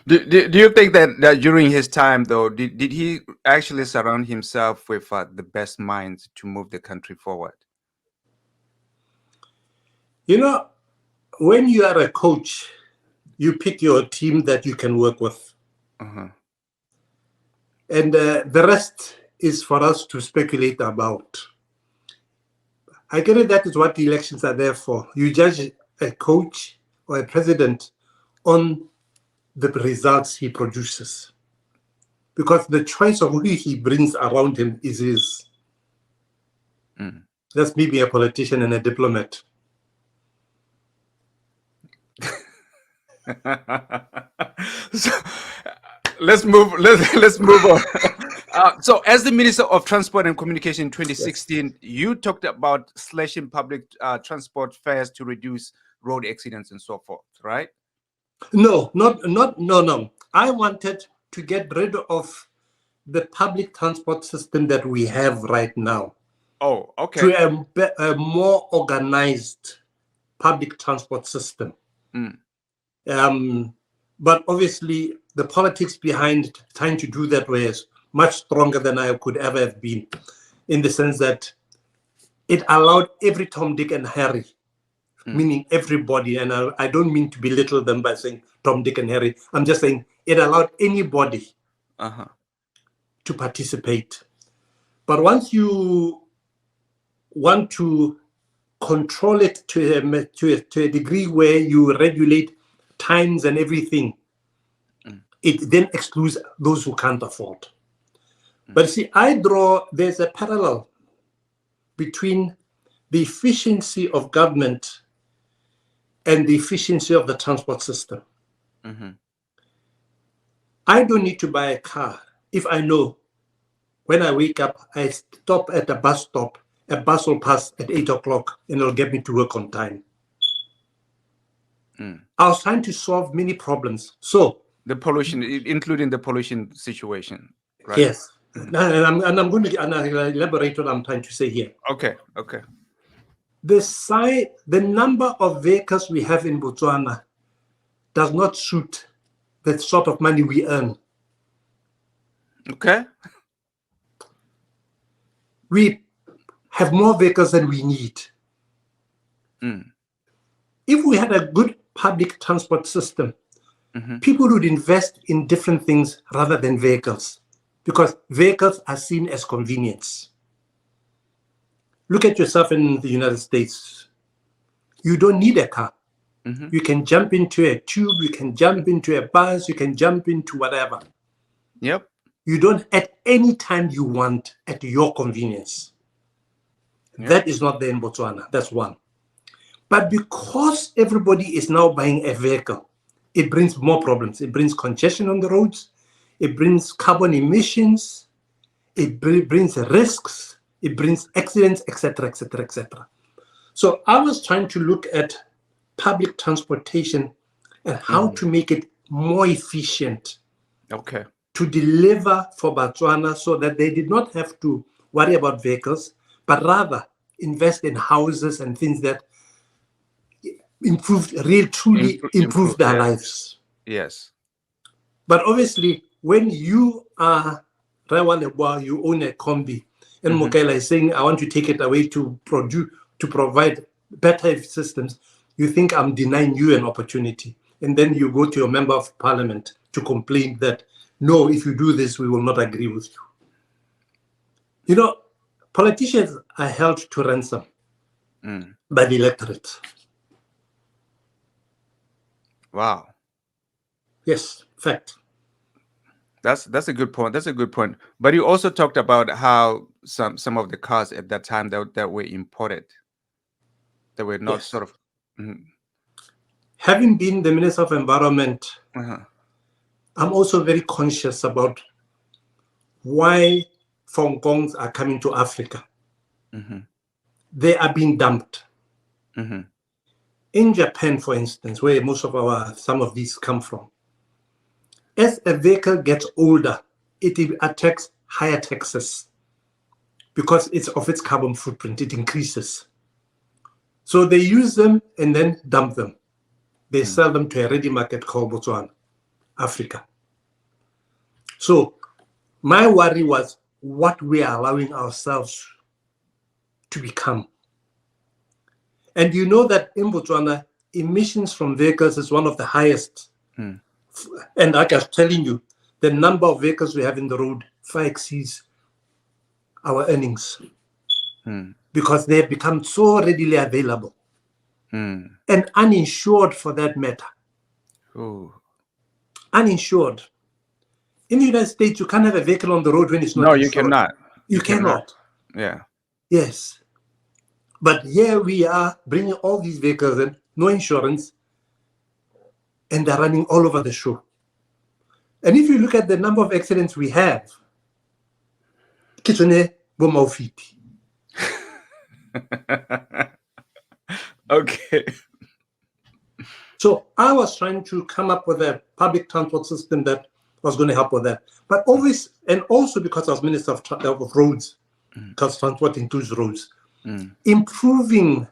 Do you think that during his time, though, did he actually surround himself with the best minds to move the country forward? You know, when you are a coach, you pick your team that you can work with. And the rest is for us to speculate about. I get it, that is what the elections are there for. You judge a coach or a president on the results he produces. Because the choice of who he brings around him is his. That's me being a politician and a diplomat. So, let's move on. So as the Minister of Transport and Communication in 2016, you talked about slashing public transport fares to reduce road accidents and so forth, right? No. I wanted to get rid of the public transport system that we have right now. Oh, okay. To a more organized public transport system. But obviously, the politics behind trying to do that was much stronger than I could ever have been, in the sense that it allowed every Tom, Dick, and Harry, meaning everybody, and I don't mean to belittle them by saying Tom, Dick, and Harry. I'm just saying it allowed anybody to participate. But once you want to control it to a degree where you regulate times and everything, it then excludes those who can't afford. But see, there's a parallel between the efficiency of government and the efficiency of the transport system. I don't need to buy a car if I know when I wake up, I stop at a bus stop, a bus will pass at 8 o'clock and it'll get me to work on time. I was trying to solve many problems. So the pollution, including the pollution situation, right? Yes. And I'm going to elaborate what I'm trying to say here. Okay. The number of vehicles we have in Botswana does not suit the sort of money we earn. Okay. We have more vehicles than we need. If we had a good public transport system, people would invest in different things rather than vehicles, because vehicles are seen as convenience. Look at yourself in the United States. You don't need a car. You can jump into a tube, you can jump into a bus, you can jump into whatever. Yep. You don't at any time you want, at your convenience. Yep. That is not there in Botswana. That's one. But because everybody is now buying a vehicle, it brings more problems. It brings congestion on the roads. It brings carbon emissions. It brings risks. It brings accidents, etc., etc., etc. So I was trying to look at public transportation and how to make it more efficient. Okay. To deliver for Botswana, so that they did not have to worry about vehicles, but rather invest in houses and things that truly improve their lives. Yes. But obviously, when you are Rewaleboa, you own a combi, and Mokaila is saying, I want to take it away to provide better systems. You think I'm denying you an opportunity. And then you go to your member of parliament to complain that, no, if you do this, we will not agree with you. You know, politicians are held to ransom by the electorate. Wow. Yes, fact. That's a good point. That's a good point. But you also talked about how some of the cars at that time that were imported, that were not sort of. Having been the Minister of Environment, I'm also very conscious about why Fongongs are coming to Africa. They are being dumped. In Japan, for instance, where most of some of these come from, as a vehicle gets older, it attracts higher taxes because of its carbon footprint. It increases. So they use them and then dump them. They sell them to a ready market called Botswana, Africa. So my worry was what we are allowing ourselves to become. And you know that in Botswana, emissions from vehicles is one of the highest. And like I was telling you, the number of vehicles we have in the road far exceeds our earnings because they have become so readily available and uninsured for that matter. Uninsured. In the United States, you can't have a vehicle on the road when it's not insured. No, you cannot. You cannot. Yeah. Yes. But here we are bringing all these vehicles in, no insurance, and they're running all over the show. And if you look at the number of accidents we have, Kitsune Bomaufiti. Okay. So I was trying to come up with a public transport system that was going to help with that. But always, and also because I was Minister of Roads, because transport includes roads, improving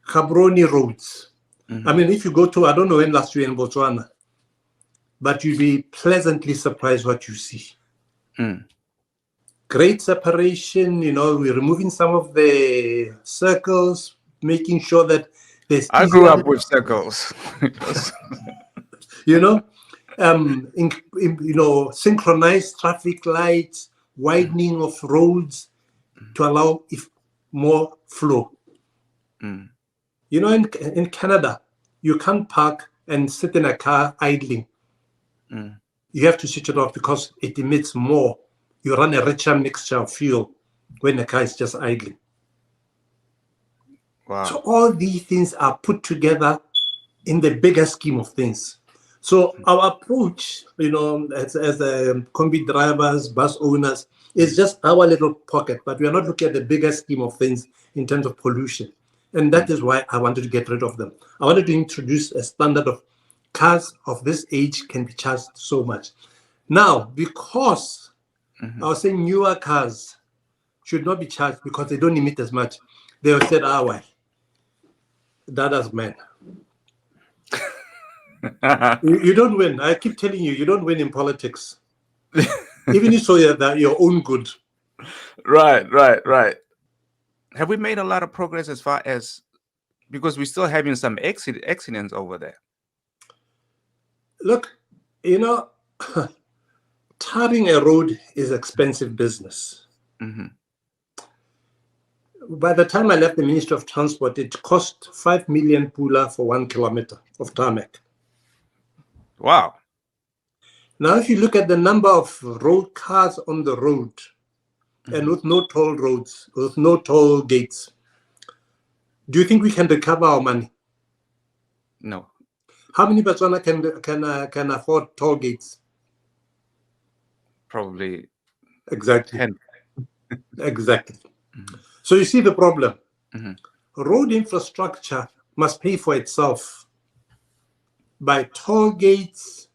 Gaborone roads. I mean, if you go to, I don't know when last year in Botswana, but you'll be pleasantly surprised what you see. Great separation, you know, we're removing some of the circles, making sure that there's I grew up with circles. You know, you know, synchronized traffic lights, widening of roads to allow more flow. You know, in Canada, you can't park and sit in a car idling. You have to switch it off because it emits more. You run a richer mixture of fuel when the car is just idling. Wow. So all these things are put together in the bigger scheme of things. So our approach, you know, as combi drivers, bus owners, is just our little pocket, but we are not looking at the bigger scheme of things in terms of pollution. And that is why I wanted to get rid of them. I wanted to introduce a standard of cars of this age can be charged so much. Now, because I was saying newer cars should not be charged because they don't emit as much, they have said, why? That is man. You don't win. I keep telling you, you don't win in politics. Even if so, that your own good. Right. Have we made a lot of progress as far as, because we're still having some accidents over there? Look, you know, tarring a road is expensive business. By the time I left the Ministry of Transport, it cost 5 million pula for 1 kilometer of tarmac. Wow. Now, if you look at the number of road cars on the road, and with no toll roads, with no toll gates, do you think we can recover our money? No. How many Botswana can afford toll gates? Probably exactly 10. Exactly. So you see the problem. Road infrastructure must pay for itself by toll gates,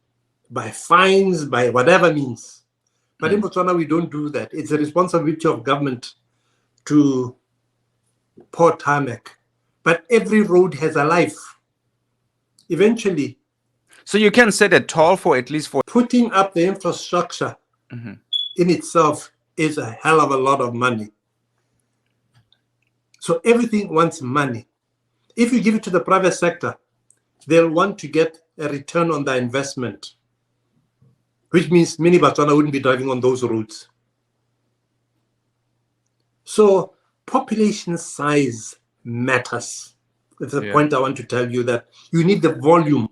by fines, by whatever means. But in Botswana, we don't do that. It's a responsibility of government to pour tarmac. But every road has a life. Eventually. So you can set a toll for at least for putting up the infrastructure in itself is a hell of a lot of money. So everything wants money. If you give it to the private sector, they'll want to get a return on their investment, which means many Botswana wouldn't be driving on those roads. So population size matters. That's the point I want to tell you, that you need the volume.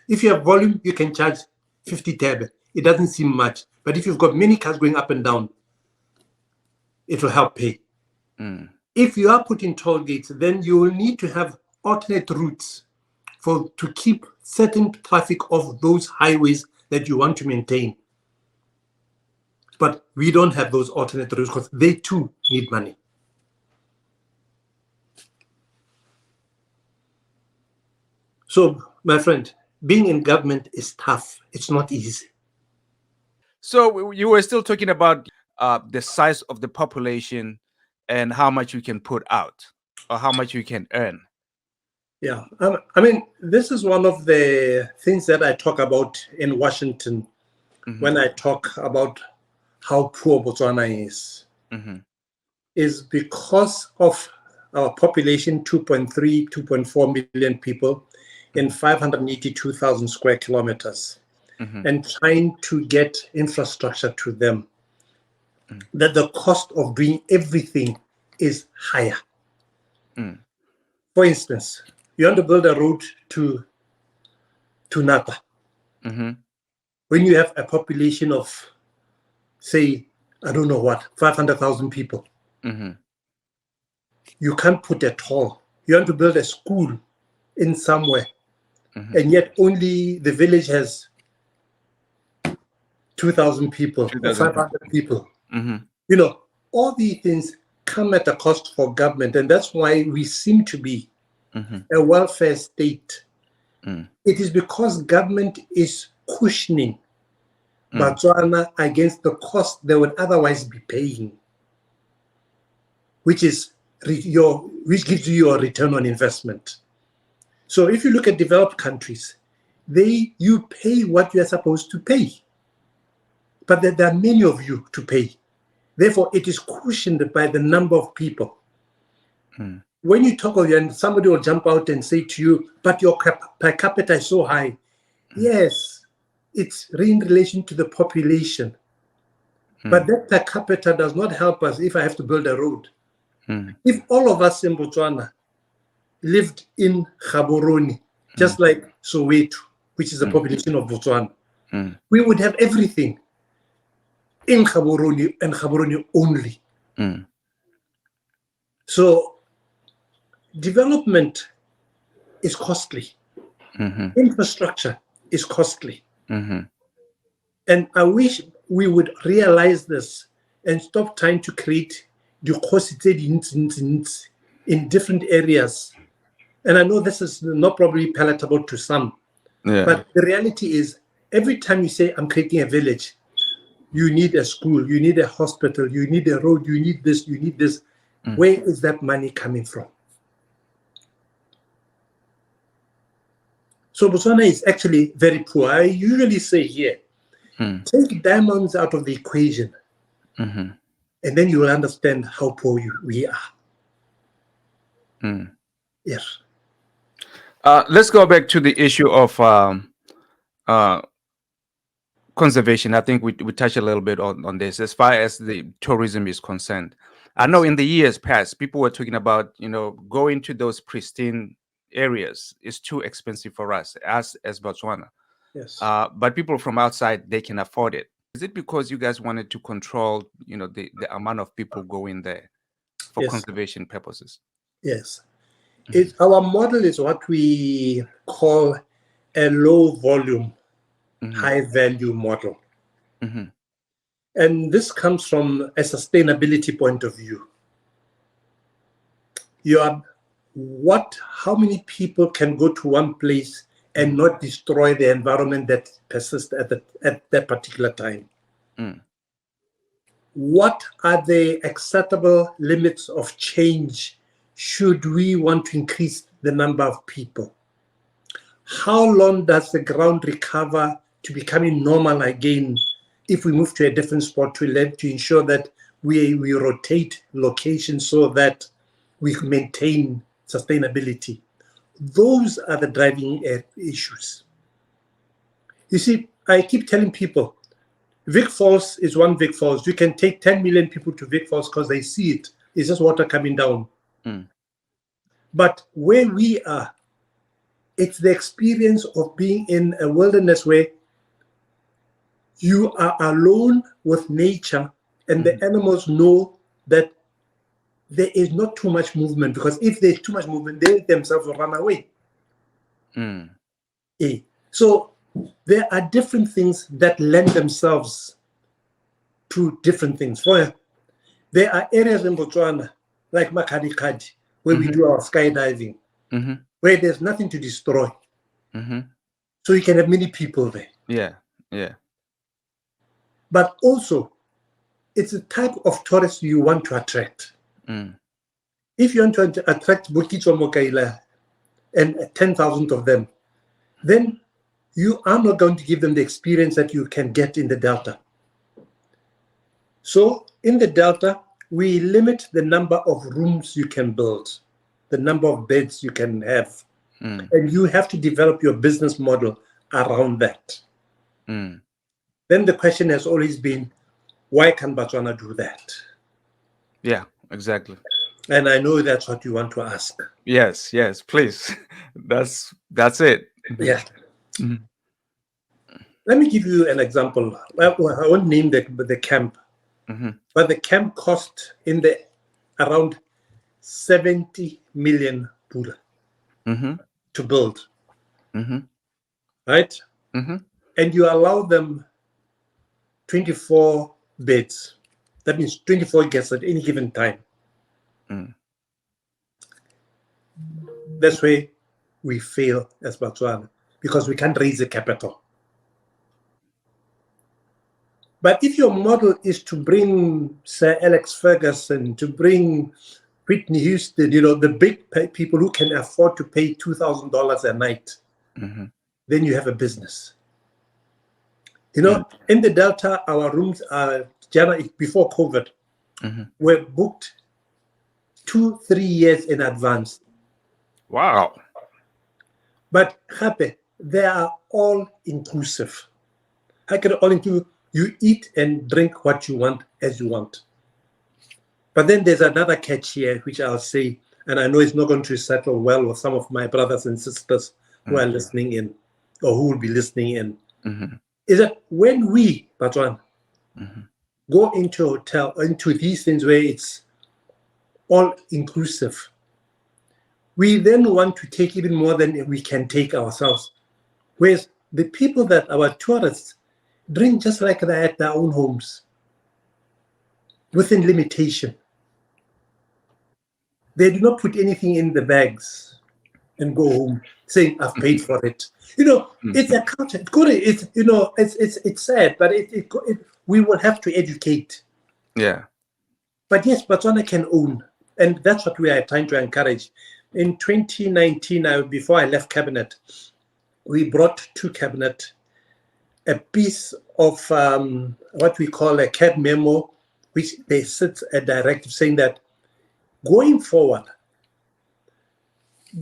If you have volume, you can charge 50 tab. It doesn't seem much. But if you've got many cars going up and down, it will help pay. If you are putting toll gates, then you will need to have alternate routes to keep certain traffic off those highways that you want to maintain. But we don't have those alternate routes because they too need money. So, my friend, being in government is tough. It's not easy. So you were still talking about the size of the population and how much you can put out or how much you can earn. Yeah, I mean, this is one of the things that I talk about in Washington when I talk about how poor Botswana is because of our population, 2.3, 2.4 million people in 582,000 square kilometers, and trying to get infrastructure to them, that the cost of doing everything is higher. For instance, you want to build a road to Napa. When you have a population of, say, I don't know what, 500,000 people, you can't put a toll. You want to build a school in somewhere, and yet only the village has 2,000 people or 500 people. You know, all these things come at a cost for government, and that's why we seem to be a welfare state. It is because government is cushioning Botswana against the cost they would otherwise be paying, which gives you your return on investment. So if you look at developed countries, you pay what you are supposed to pay, but there are many of you to pay. Therefore, it is cushioned by the number of people. When you talk of it, somebody will jump out and say to you, but your per capita is so high. Yes, it's in relation to the population. But that per capita does not help us if I have to build a road. If all of us in Botswana lived in Gaborone, just like Soweto, which is the population of Botswana, we would have everything in Gaborone and Gaborone only. So development is costly. Infrastructure is costly. And I wish we would realize this and stop trying to create the in different areas. And I know this is not probably palatable to some, but the reality is every time you say, I'm creating a village, you need a school, you need a hospital, you need a road, you need this, you need this. Where is that money coming from? So Botswana is actually very poor. I usually say here, take diamonds out of the equation, and then you will understand how poor we are. Yes. Let's go back to the issue of conservation. I think we touched a little bit on this as far as the tourism is concerned. I know in the years past, people were talking about, going to those pristine areas is too expensive for us as Botswana. Yes. But people from outside, they can afford it. Is it because you guys wanted to control, the amount of people going there for conservation purposes? Yes. Our model is what we call a low volume, high value model. And this comes from a sustainability point of view. How many people can go to one place and not destroy the environment that persists at that particular time? What are the acceptable limits of change should we want to increase the number of people? How long does the ground recover to becoming normal again if we move to a different spot to ensure that we rotate locations so that we maintain sustainability. Those are the driving issues. You see, I keep telling people, Vic Falls is one Vic Falls. You can take 10 million people to Vic Falls because they see it. It's just water coming down. But where we are, it's the experience of being in a wilderness where you are alone with nature, and the animals know that there is not too much movement, because if there's too much movement, they themselves will run away. So there are different things that lend themselves to different things. There are areas in Botswana, like Makadikadi, where we do our skydiving, where there's nothing to destroy. So you can have many people there. Yeah. But also, it's a type of tourist you want to attract. If you want to attract Kitso Mokaila and 10,000 of them, then you are not going to give them the experience that you can get in the Delta. So in the Delta, we limit the number of rooms you can build, the number of beds you can have. And you have to develop your business model around that. Then the question has always been, why can't Botswana do that? Yeah, exactly. And I know that's what you want to ask. Yes, please. That's it. Yeah. Let me give you an example. I won't name the camp, but the camp cost in the around 70 million pula to build. Right? And you allow them 24 beds. That means 24 guests at any given time. That's where we fail as Botswana, because we can't raise the capital. But if your model is to bring Sir Alex Ferguson, to bring Whitney Houston, the big people who can afford to pay $2,000 a night, then you have a business. In the Delta, our rooms are, before COVID, were booked 2-3 years in advance. Wow. But happy, they are all inclusive. I can all include, you eat and drink what you want as you want. But then there's another catch here, which I'll say, and I know it's not going to settle well with some of my brothers and sisters who are listening in, or who will be listening in, is that when we, Botswana, go into a hotel, into these things where it's all inclusive, we then want to take even more than we can take ourselves. Whereas the people that our tourists drink just like they're at their own homes, within limitation. They do not put anything in the bags and go home saying, I've paid for it. It's a culture. It's sad, but we will have to educate. Yeah. But yes, Botswana can own. And that's what we are trying to encourage. In 2019, before I left cabinet, we brought to cabinet a piece of what we call a CAD memo, which they set a directive saying that going forward,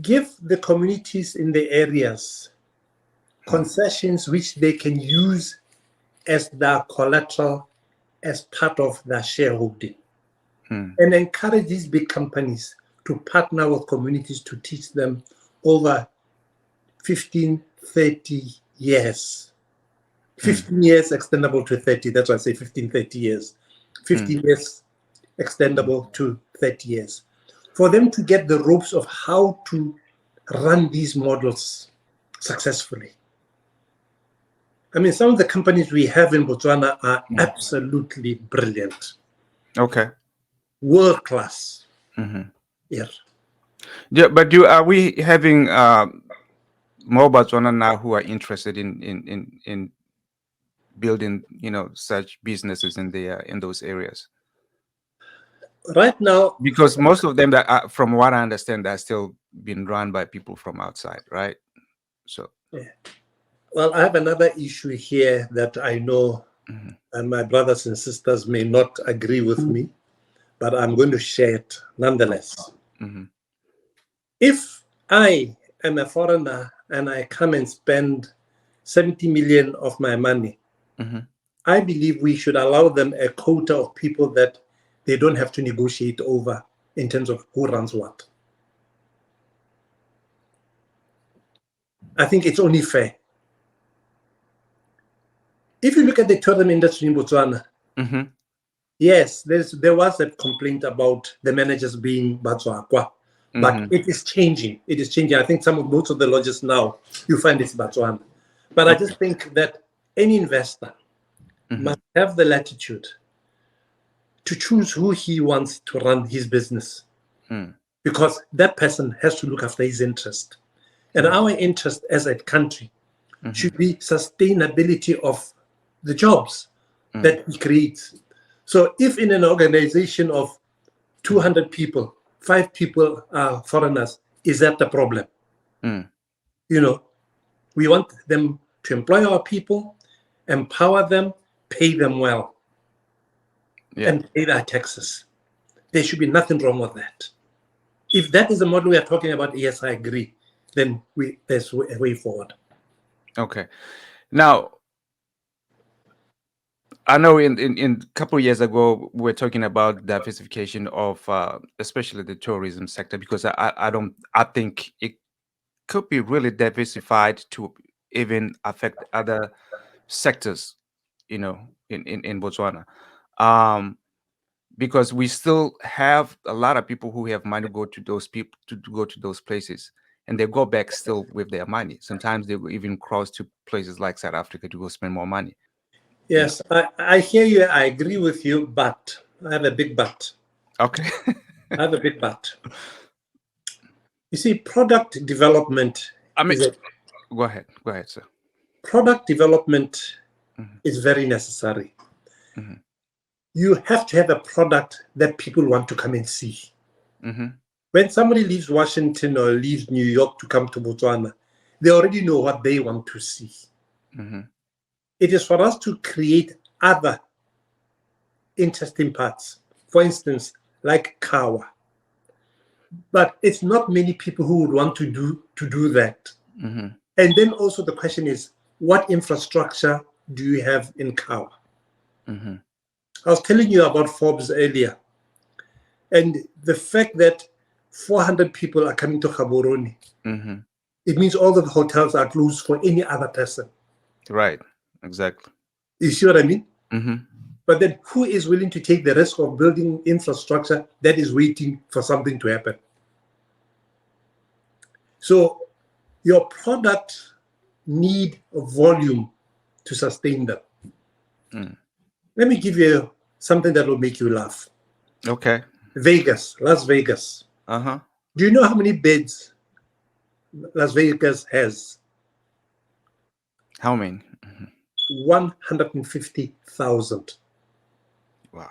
give the communities in the areas concessions which they can use as their collateral as part of their shareholding. And encourage these big companies to partner with communities to teach them over 15, 30 years. 15 years extendable to 30. That's why I say 15, 30 years. 15 years extendable to 30 years. For them to get the ropes of how to run these models successfully. I mean, some of the companies we have in Botswana are absolutely brilliant. Okay. World class. Yeah. Yeah, but are we having more Botswana now who are interested in building, such businesses in those areas? Right now, because most of them that are, from what I understand, are still being run by people from outside, right? So yeah. Well, I have another issue here that I know and my brothers and sisters may not agree with me, but I'm going to share it nonetheless. If I am a foreigner and I come and spend 70 million of my money, I believe we should allow them a quota of people that they don't have to negotiate over in terms of who runs what. I think it's only fair. If you look at the tourism industry in Botswana, yes, there was a complaint about the managers being Batswakwa, but it is changing. It is changing. I think most of the lodges now, you find it's Botswana. But I just think that any investor must have the latitude to choose who he wants to run his business, because that person has to look after his interest. And our interest as a country should be sustainability of the jobs that we create. So if in an organization of 200 people, 5 people are foreigners, is that the problem? You know, we want them to employ our people, empower them, pay them well, and pay their taxes. There should be nothing wrong with that. If that is the model we are talking about, yes, I agree. Then there's a way forward. Okay. Now, I know in a couple of years ago, we were talking about diversification of especially the tourism sector, because I think it could be really diversified to even affect other sectors, you know, in Botswana. Because we still have a lot of people who have money go to those people to go to those places, and they go back still with their money. Sometimes they will even cross to places like South Africa to go spend more money. Yes, I hear you. I agree with you, but I have a big but. Okay. I have a big but. You see, product development. Go ahead, sir. Product development is very necessary. You have to have a product that people want to come and see. When somebody leaves Washington or leaves New York to come to Botswana, they already know what they want to see. It is for us to create other interesting parts. For instance, like Kawa. But it's not many people who would want to do that. And then also the question is, what infrastructure do you have in Kawa? I was telling you about Forbes earlier, and the fact that 400 people are coming to Gaborone, it means all the hotels are closed for any other person. Right, exactly. You see what I mean? But then who is willing to take the risk of building infrastructure that is waiting for something to happen? So your product need a volume to sustain them. Let me give you something that will make you laugh. Okay. Las Vegas. Do you know how many beds Las Vegas has? How many? 150,000. Wow.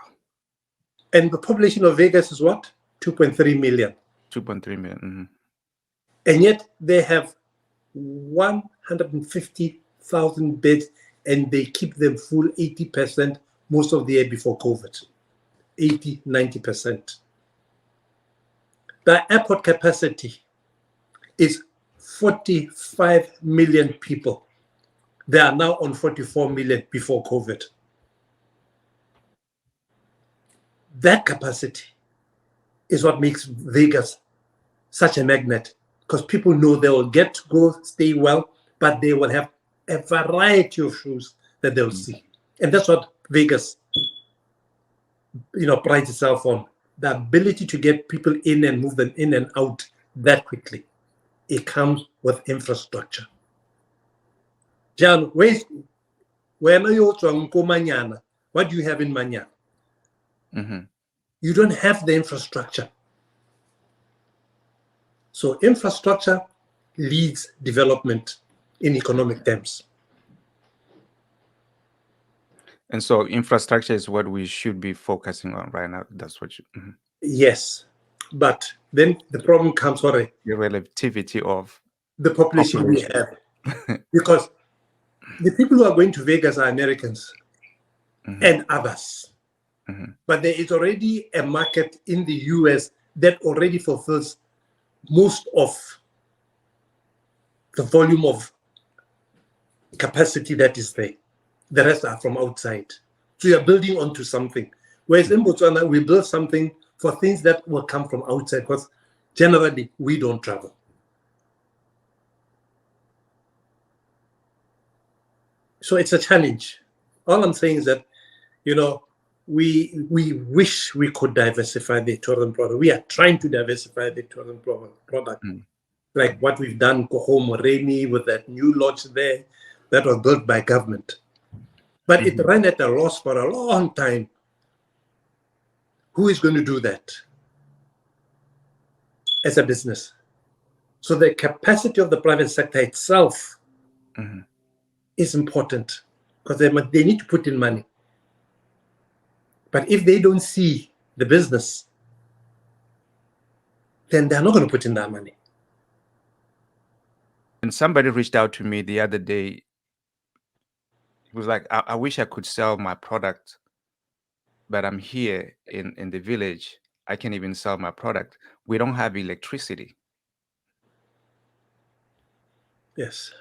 And the population of Vegas is what? 2.3 million. 2.3 million. And yet they have 150,000 beds, and they keep them full 80% most of the year before COVID. 80, 90%. The airport capacity is 45 million people. They are now on 44 million before COVID. That capacity is what makes Vegas such a magnet, because people know they will get to go stay well, but they will have a variety of shows that they'll see. And that's what Vegas, prides itself on. The ability to get people in and move them in and out that quickly. It comes with infrastructure. John, where are you from Manyana? What do you have in Manyana? You don't have the infrastructure. So infrastructure leads development in economic terms. And so infrastructure is what we should be focusing on right now. That's what you... Yes. But then the problem comes for the relativity of the population we have. Because the people who are going to Vegas are Americans. and others. But there is already a market in the US that already fulfills most of the volume of capacity that is there. The rest are from outside. So you're building onto something. Whereas in Botswana, we build something for things that will come from outside, because generally we don't travel. So it's a challenge. All I'm saying is that, we wish we could diversify the tourism product. We are trying to diversify the tourism product. Like what we've done, Kohomo Reni, with that new lodge there that was built by government. But it ran at a loss for a long time. Who is going to do that as a business? So the capacity of the private sector itself is important, because they need to put in money. But if they don't see the business, then they're not going to put in that money. And somebody reached out to me the other day. It was like, I wish I could sell my product, but I'm here in the village. I can't even sell my product. We don't have electricity. Yes.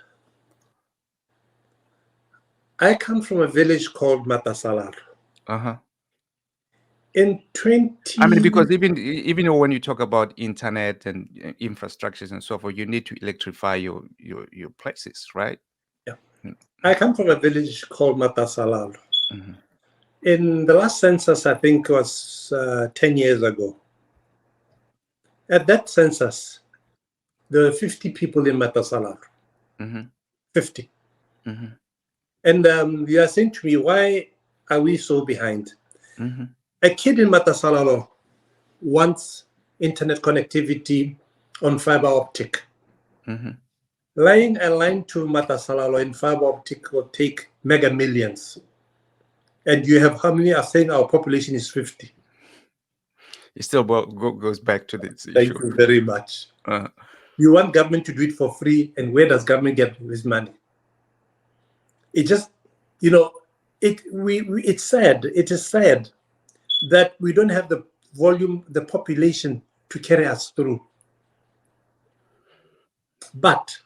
I come from a village called Matasalar. In 20... I mean, because even when you talk about internet and infrastructures and so forth, you need to electrify your places, right? Yeah. I come from a village called Matasalar. In the last census, I think it was 10 years ago. At that census, there were 50 people in Matasalar. 50. And you are saying to me, why are we so behind? A kid in Matasalar wants internet connectivity on fiber optic. Laying a line to Matasalar in fiber optic will take mega millions. And you have how many are saying our population is 50? It still goes back to this issue. Thank you very much. You want government to do it for free, and where does government get this money? It just, it's sad. It is sad that we don't have the volume, the population to carry us through. But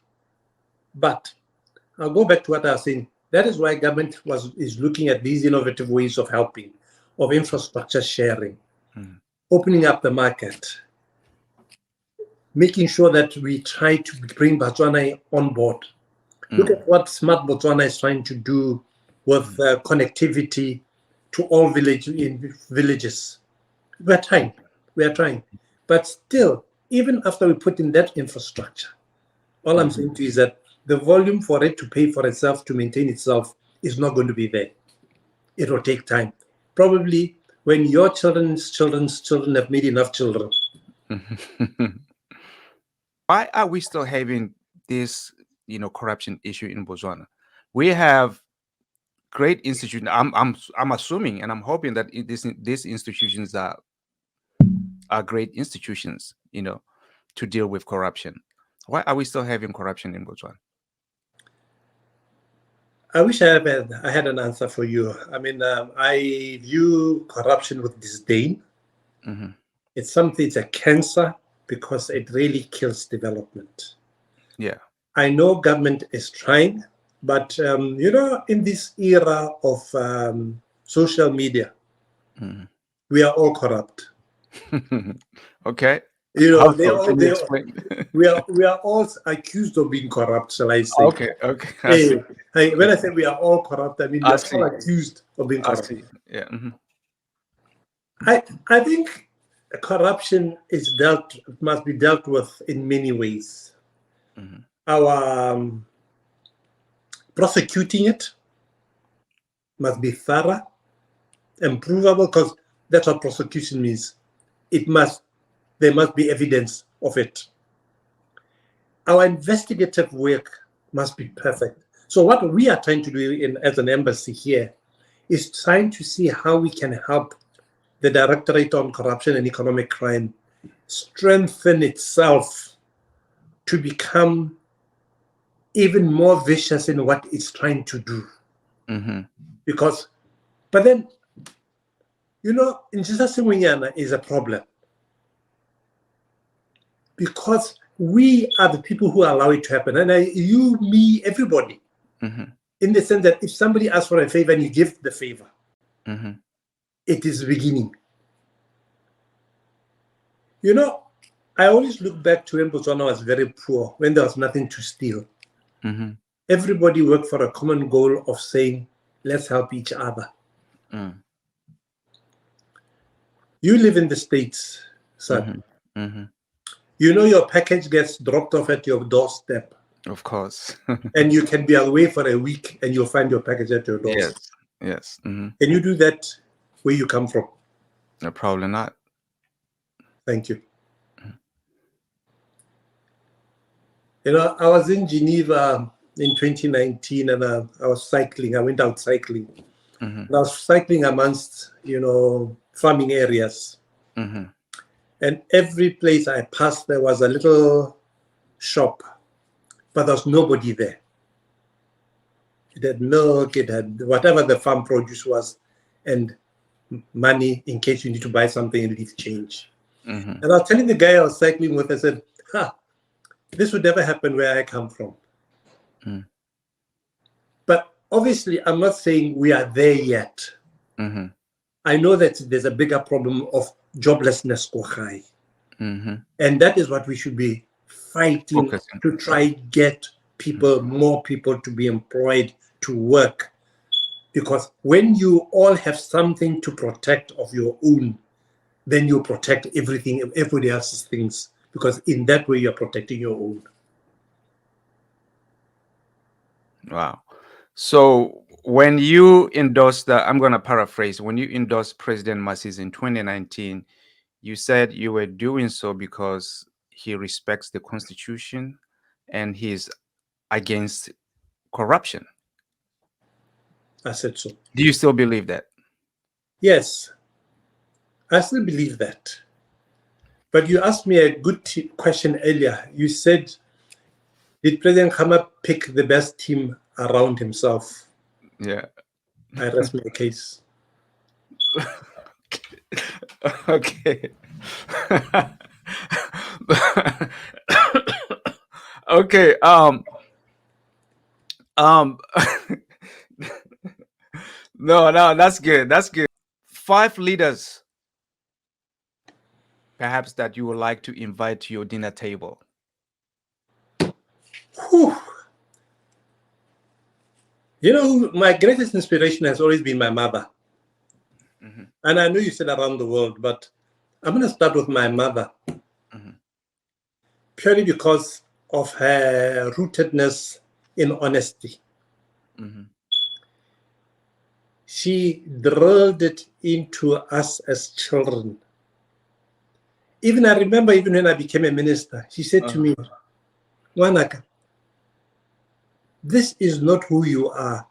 I'll go back to what I was saying. That is why government is looking at these innovative ways of helping, of infrastructure sharing, opening up the market, making sure that we try to bring Botswana on board. Look at what Smart Botswana is trying to do with connectivity to all villages. We are trying. But still, even after we put in that infrastructure, all I'm saying to you is that the volume for it to pay for itself, to maintain itself, is not going to be there. It will take time. Probably when your children's children have made enough children. Why are we still having this, corruption issue in Botswana? We have great institutions. I'm assuming and I'm hoping that these institutions are great institutions, to deal with corruption. Why are we still having corruption in Botswana? I wish I had an answer for you. I mean, I view corruption with disdain. It's a cancer, because it really kills development. Yeah. I know government is trying, but, in this era of social media, we are all corrupt. Okay. We are all accused of being corrupt, shall I say? Okay. When I say we are all corrupt, I mean we are all accused of being corrupt. Yeah. I think corruption must be dealt with in many ways. Our prosecuting it must be thorough and provable, because that's what prosecution means. There must be evidence of it. Our investigative work must be perfect. So what we are trying to do as an embassy here is trying to see how we can help the Directorate on Corruption and Economic Crime strengthen itself to become even more vicious in what it's trying to do. Because But then, you know, Njisa is a problem because we are the people who allow it to happen. And you, me, everybody, in the sense that if somebody asks for a favor and you give the favor, it is the beginning. You know, I always look back to when Botswana was very poor, when there was nothing to steal. Everybody worked for a common goal of saying, let's help each other. You live in the States, son. You know your package gets dropped off at your doorstep. Of course. And you can be away for a week and you'll find your package at your doorstep. Yes. Can you do that where you come from? No, probably not. Thank you. You know, I was in Geneva in 2019 and I was cycling. I went out cycling. And I was cycling amongst, you know, farming areas. And every place I passed, there was a little shop, but there was nobody there. It had milk, it had whatever the farm produce was, and money in case you need to buy something and leave change. And I was telling the guy I was cycling with, I said, this would never happen where I come from. But obviously, I'm not saying we are there yet. I know that there's a bigger problem of joblessness. And that is what we should be fighting to try get people, more people to be employed, to work. Because when you all have something to protect of your own, then you protect everything, everybody else's things. Because in that way, you're protecting your own. Wow. So when you endorsed I'm going to paraphrase, when you endorsed President Masisi in 2019, you said you were doing so because he respects the Constitution and he's against corruption. I said so. Do you still believe that? Yes, I still believe that. But you asked me a good question earlier. You said, did President Khama pick the best team around himself? Yeah. I rest my case. Okay. Okay. No, that's good. That's good. 5 leaders, perhaps, that you would like to invite to your dinner table. Whew. You know, my greatest inspiration has always been my mother. And I know you said around the world, but I'm going to start with my mother. Purely because of her rootedness in honesty. She drilled it into us as children. Even I remember, even when I became a minister, she said to me, Wanaka, this is not who you are.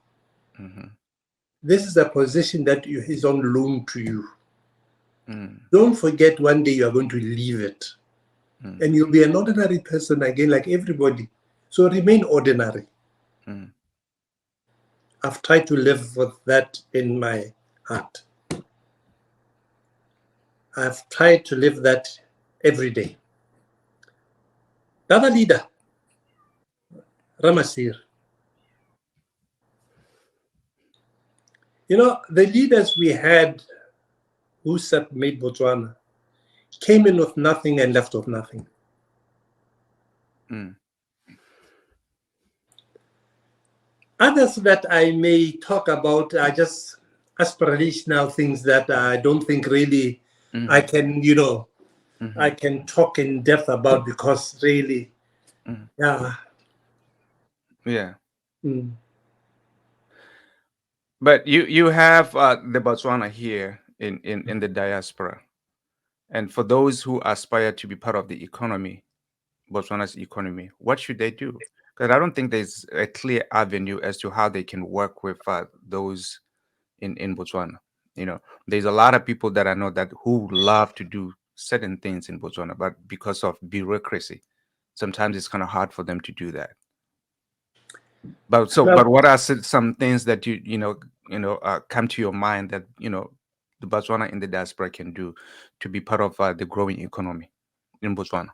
This is a position that is on loan to you. Don't forget one day you are going to leave it. And you'll be an ordinary person again, like everybody. So remain ordinary. I've tried to live with that in my heart. I've tried to live that every day. The other leader, Ramasir. You know, the leaders we had who made Botswana came in with nothing and left with nothing. Others that I may talk about are just aspirational things that I don't think really I can, you know, I can talk in depth about because really, yeah. Mm. But you have the Botswana here in the diaspora. And for those who aspire to be part of the economy, Botswana's economy, what should they do? Because I don't think there's a clear avenue as to how they can work with those in Botswana. You know, there's a lot of people that I know that who love to do certain things in Botswana, but because of bureaucracy, sometimes it's kind of hard for them to do that. But what are some things that you know come to your mind that the Botswana in the diaspora can do to be part of the growing economy in Botswana?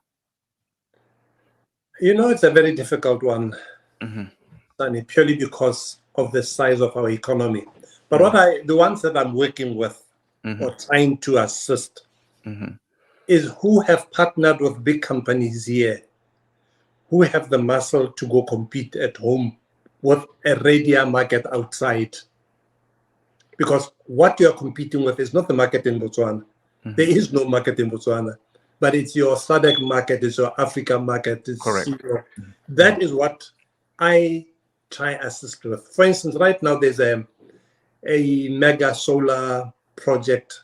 It's a very difficult one, Mm-hmm. Sunny, purely because of the size of our economy. But the ones that I'm working with or trying to assist is who have partnered with big companies here, who have the muscle to go compete at home with a readier market outside. Because what you're competing with is not the market in Botswana. There is no market in Botswana, but it's your SADC market, it's your Africa market. Correct. That is what I try assist with. For instance, right now there's a mega solar project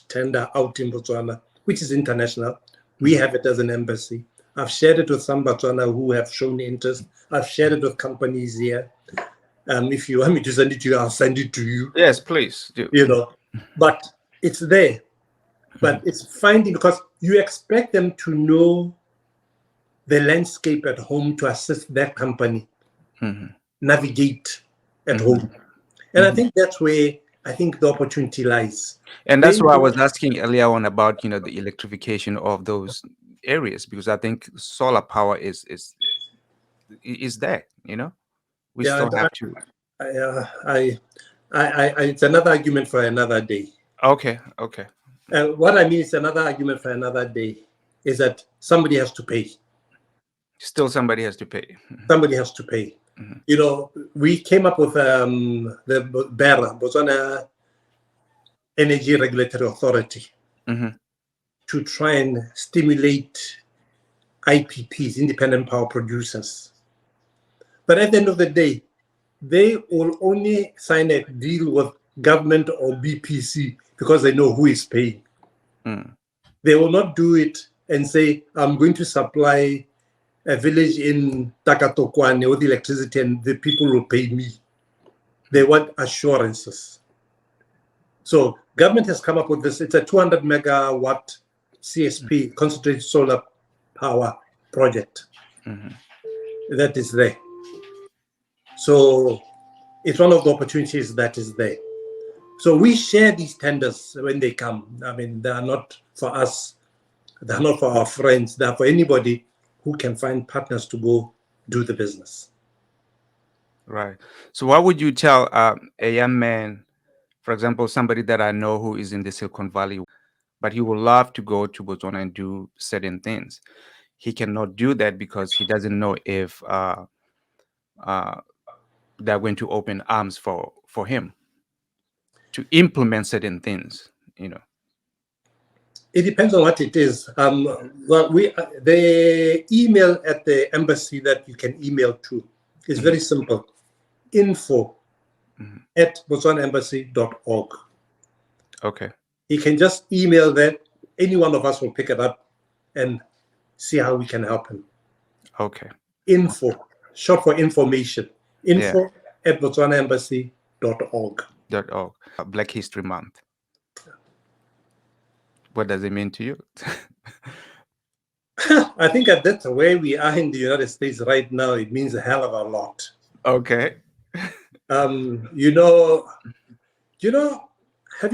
tender out in Botswana, which is international. We have it as an embassy. I've shared it with some Botswana who have shown interest. I've shared it with companies here. If you want me to send it to you, I'll send it to you. Yes, please do. But it's there. But it's finding, because you expect them to know the landscape at home to assist their company navigate at home. And I think that's where the opportunity lies. And that's why I was asking earlier on about the electrification of those areas, because I think solar power is there. We still have to. It's another argument for another day. Okay. What I mean is another argument for another day is that somebody has to pay. Still, somebody has to pay. Somebody has to pay. We came up with the BERA, Botswana Energy Regulatory Authority, to try and stimulate IPPs, independent power producers. But at the end of the day, they will only sign a deal with government or BPC because they know who is paying. They will not do it and say, I'm going to supply a village in Takatokwane with electricity and the people will pay me. They want assurances. So government has come up with this. It's a 200 megawatt CSP, concentrated solar power project that is there. So it's one of the opportunities that is there. So we share these tenders when they come. I mean, they are not for us. They are not for our friends. They are for anybody who can find partners to go do the business. Right. So what would you tell a young man, for example, somebody that I know who is in the Silicon Valley, but he would love to go to Botswana and do certain things? He cannot do that because he doesn't know if they're going to open arms for him to implement certain things, It depends on what it is. Well, the email at the embassy that you can email to is very simple. info@botswanaembassy.org. Okay. You can just email that. Any one of us will pick it up and see how we can help him. Okay. Info, short for information. info@botswanaembassy.org. Black History Month. What does it mean to you? I think that's where we are in the United States right now. It means a hell of a lot. Okay. Having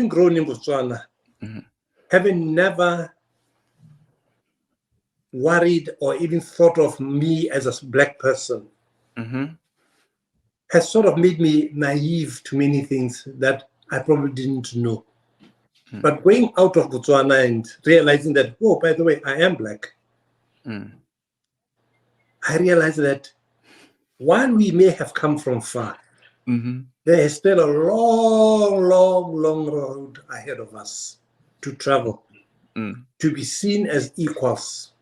grown in Botswana, having never worried or even thought of me as a black person, has sort of made me naive to many things that I probably didn't know. But going out of Botswana and realizing that, oh, by the way, I am black, I realized that while we may have come from far, there is still a long, long, long road ahead of us to travel, to be seen as equals.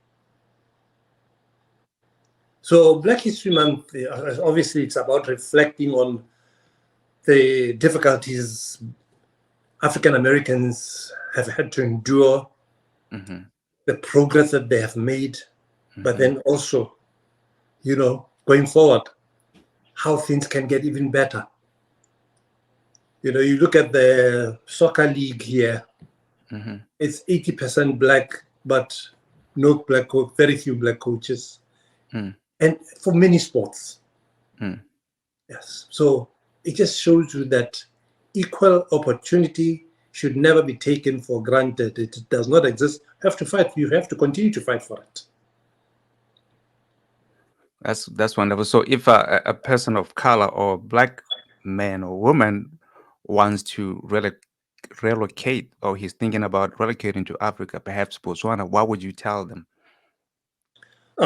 So Black History Month, obviously, it's about reflecting on the difficulties African Americans have had to endure, the progress that they have made, but then also, going forward, how things can get even better. You look at the soccer league here, it's 80% black, but no black coach, very few black coaches. And for many sports. Yes. So it just shows you that equal opportunity should never be taken for granted. It does not exist. You have to fight. You have to continue to fight for it. That's wonderful. So if a person of color or black man or woman wants to relocate, or he's thinking about relocating to Africa, perhaps Botswana, what would you tell them?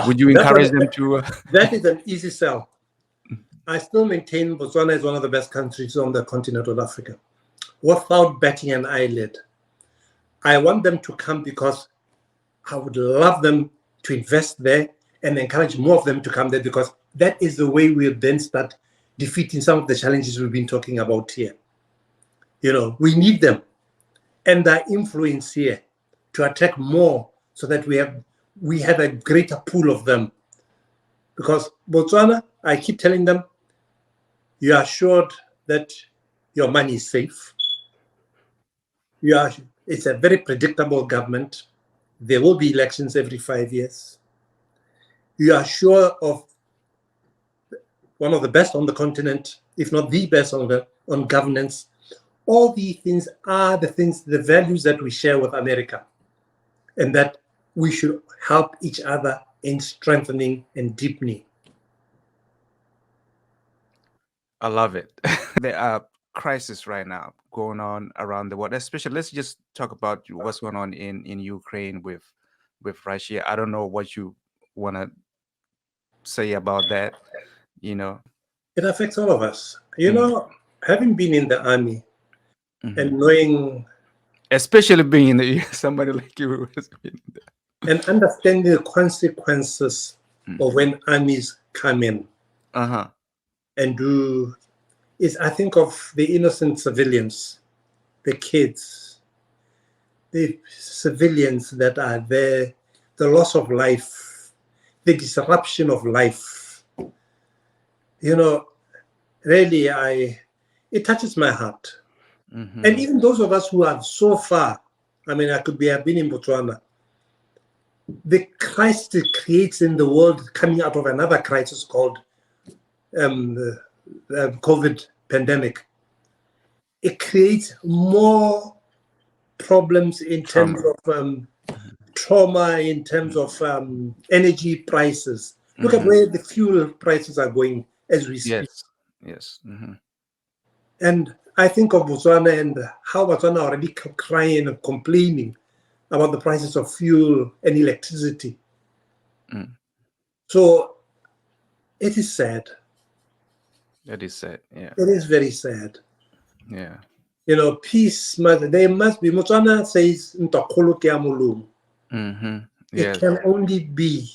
Would you encourage them to? That is an easy sell. I still maintain Botswana is one of the best countries on the continent of Africa, without batting an eyelid. I want them to come because I would love them to invest there and encourage more of them to come there, because that is the way we'll then start defeating some of the challenges we've been talking about here. You know, we need them and their influence here to attract more, so that we have a greater pool of them. Because Botswana, I keep telling them, you are assured that your money is safe. It's a very predictable government. There will be elections every 5 years. You are sure of one of the best on the continent, if not the best on governance. All these things are the values that we share with America, and that we should help each other in strengthening and deepening. I love it. There are crises right now going on around the world, especially let's just talk about what's going on in Ukraine with Russia. I don't know what you want to say about that. It affects all of us. Having been in the army and knowing, especially being in the somebody like you who has been there, and understanding the consequences of when armies come in and do is, I think of the innocent civilians, the kids, the civilians that are there, the loss of life, the disruption of life. Really, it touches my heart. And even those of us who are so far, I mean, have been in Botswana, the crisis it creates in the world coming out of another crisis called the COVID pandemic, it creates more problems in terms of trauma, in terms of energy prices. Look at where the fuel prices are going as we speak. Yes. And I think of Botswana and how Botswana already crying and complaining about the prices of fuel and electricity. So it is sad. That is sad, yeah. It is very sad. Yeah. Peace, there must be. Botswana says, it can only be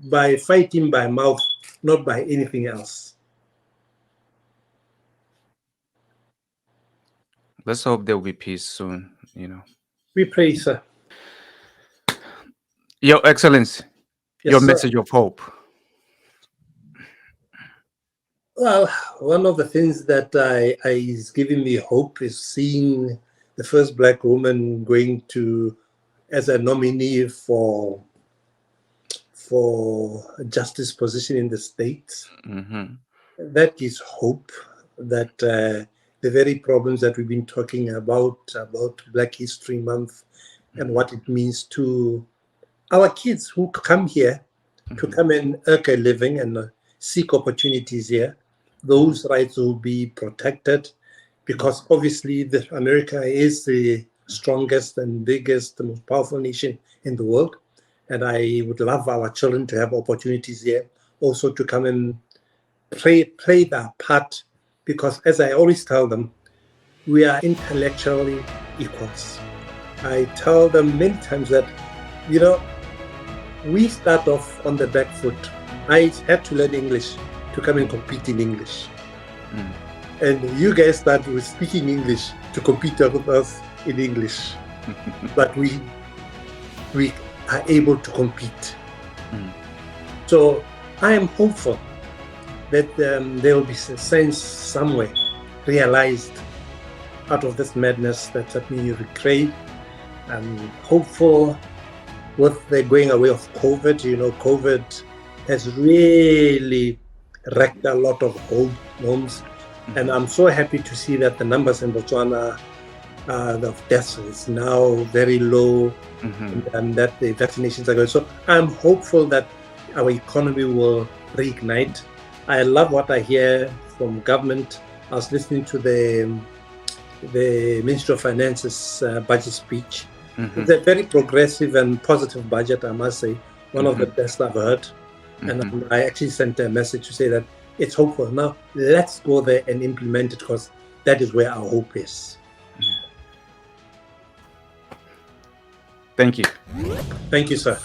by fighting by mouth, not by anything else. Let's hope there will be peace soon, We pray, sir. Your Excellency, your message of hope. Well, one of the things that is giving me hope is seeing the first Black woman going as a nominee for a justice position in the state. That gives hope that the very problems that we've been talking about Black History Month and what it means to our kids who come here to come and earn a living and seek opportunities here, those rights will be protected, because obviously America is the strongest and biggest, the most powerful nation in the world. And I would love our children to have opportunities here, also to come and play their part, because as I always tell them, we are intellectually equals. I tell them many times that, we start off on the back foot. I had to learn English to come and compete in English. And you guys start with speaking English to compete with us in English. But we are able to compete. So I am hopeful that there will be sense somewhere realized out of this madness that's happening in Ukraine. I'm hopeful with the going away of COVID. COVID has really wrecked a lot of homes. And I'm so happy to see that the numbers in Botswana of deaths is now very low, and that the vaccinations are going. So I'm hopeful that our economy will reignite. I love what I hear from government. I was listening to the Minister of Finance's budget speech. It's a very progressive and positive budget, I must say, one of the best I've heard. And I actually sent a message to say that it's hopeful. Now, let's go there and implement it, because that is where our hope is. Thank you. Thank you, sir.